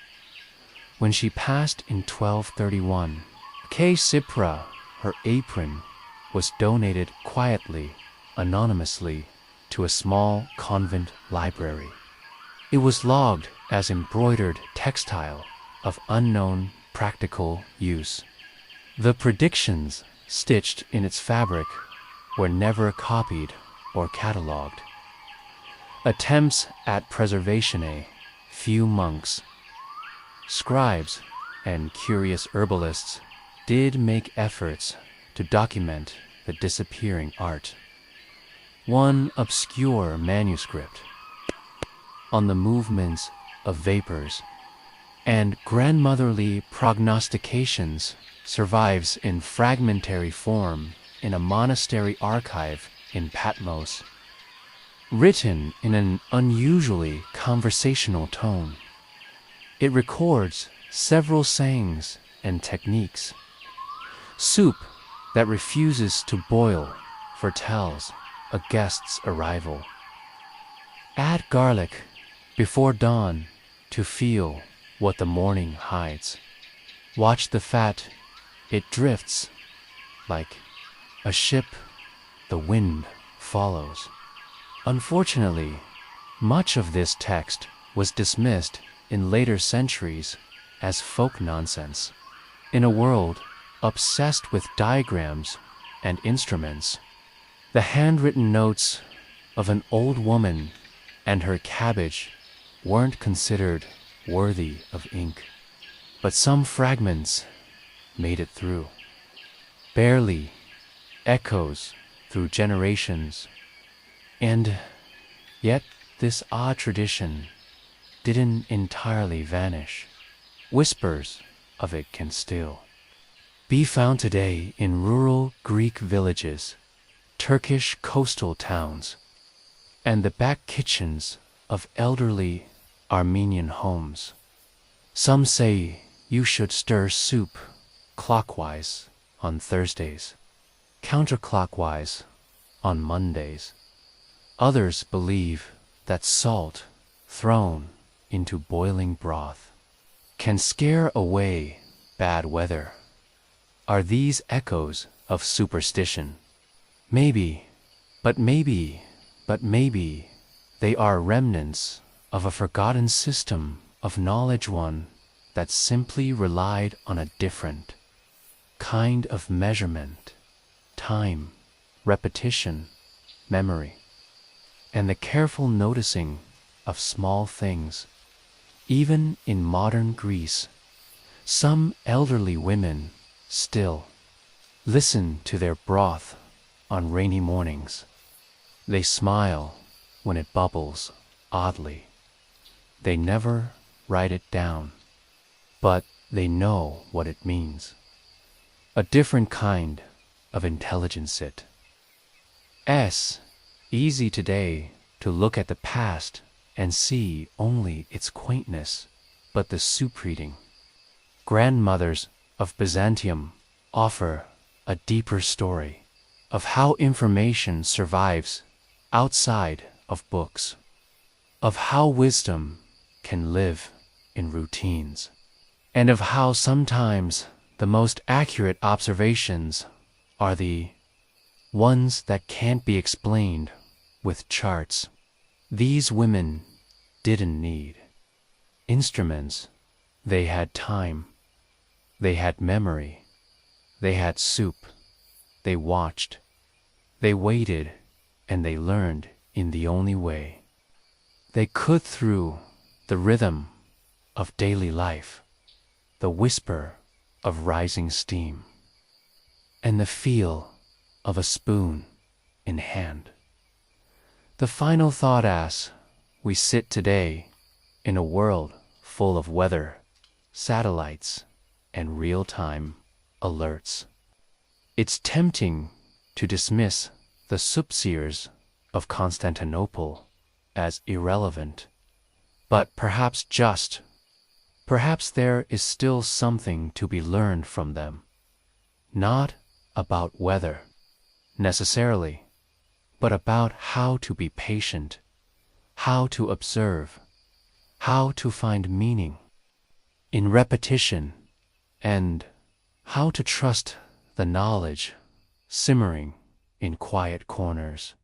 When she passed in 1231, K. Cypra, her apron, was donated quietly, anonymously, to a small convent library. It was logged as embroidered textile of unknown practical use. The predictions stitched in its fabric were never copied or catalogued. Attempts at preservation, a few monks, scribes, and curious herbalists did make efforts to document the disappearing art. One obscure manuscript on the movements of vapors and grandmotherly prognostications survives in fragmentary form in a monastery archive in Patmos. Written in an unusually conversational tone, it records several sayings and techniques. Soup that refuses to boil foretells a guest's arrival. Add garlic before dawn to feel what the morning hides. Watch the fat, it drifts like a ship the wind follows. Unfortunately, much of this text was dismissed in later centuries as folk nonsense. In a world obsessed with diagrams and instruments, the handwritten notes of an old woman and her cabbage weren't considered worthy of ink. But some fragments made it through. Barely echoes through generations. And yet this odd tradition didn't entirely vanish. Whispers of it can still be found today in rural Greek villages, Turkish coastal towns, and the back kitchens of elderly Armenian homes. Some say you should stir soup clockwise on Thursdays, counterclockwise on Mondays. Others believe that salt thrown into boiling broth can scare away bad weather. Are these echoes of superstition? Maybe, but maybe they are remnants of a forgotten system of knowledge, one that simply relied on a different kind of measurement, time, repetition, memory, and the careful noticing of small things. Even in modern Greece, some elderly women still listen to their broth on rainy mornings. They smile when it bubbles oddly. They never write it down, but they know what it means. A different kind of intelligence it. Easy today to look at the past and see only its quaintness, but the soup reading. Grandmothers of Byzantium offer a deeper story of how information survives outside of books, of how wisdom can live in routines, and of how sometimes the most accurate observations are the ones that can't be explained with charts. These women didn't need instruments. They had time. They had memory. They had soup. They watched. They waited, and they learned in the only way they could, through the rhythm of daily life, the whisper of rising steam, and the feel of a spoon in hand. The final thought as we sit today in a world full of weather, satellites, and real-time alerts. It's tempting to dismiss the soothsayers of Constantinople as irrelevant, but perhaps there is still something to be learned from them. Not about weather, necessarily, but about how to be patient, how to observe, how to find meaning in repetition, and how to trust the knowledge simmering in quiet corners.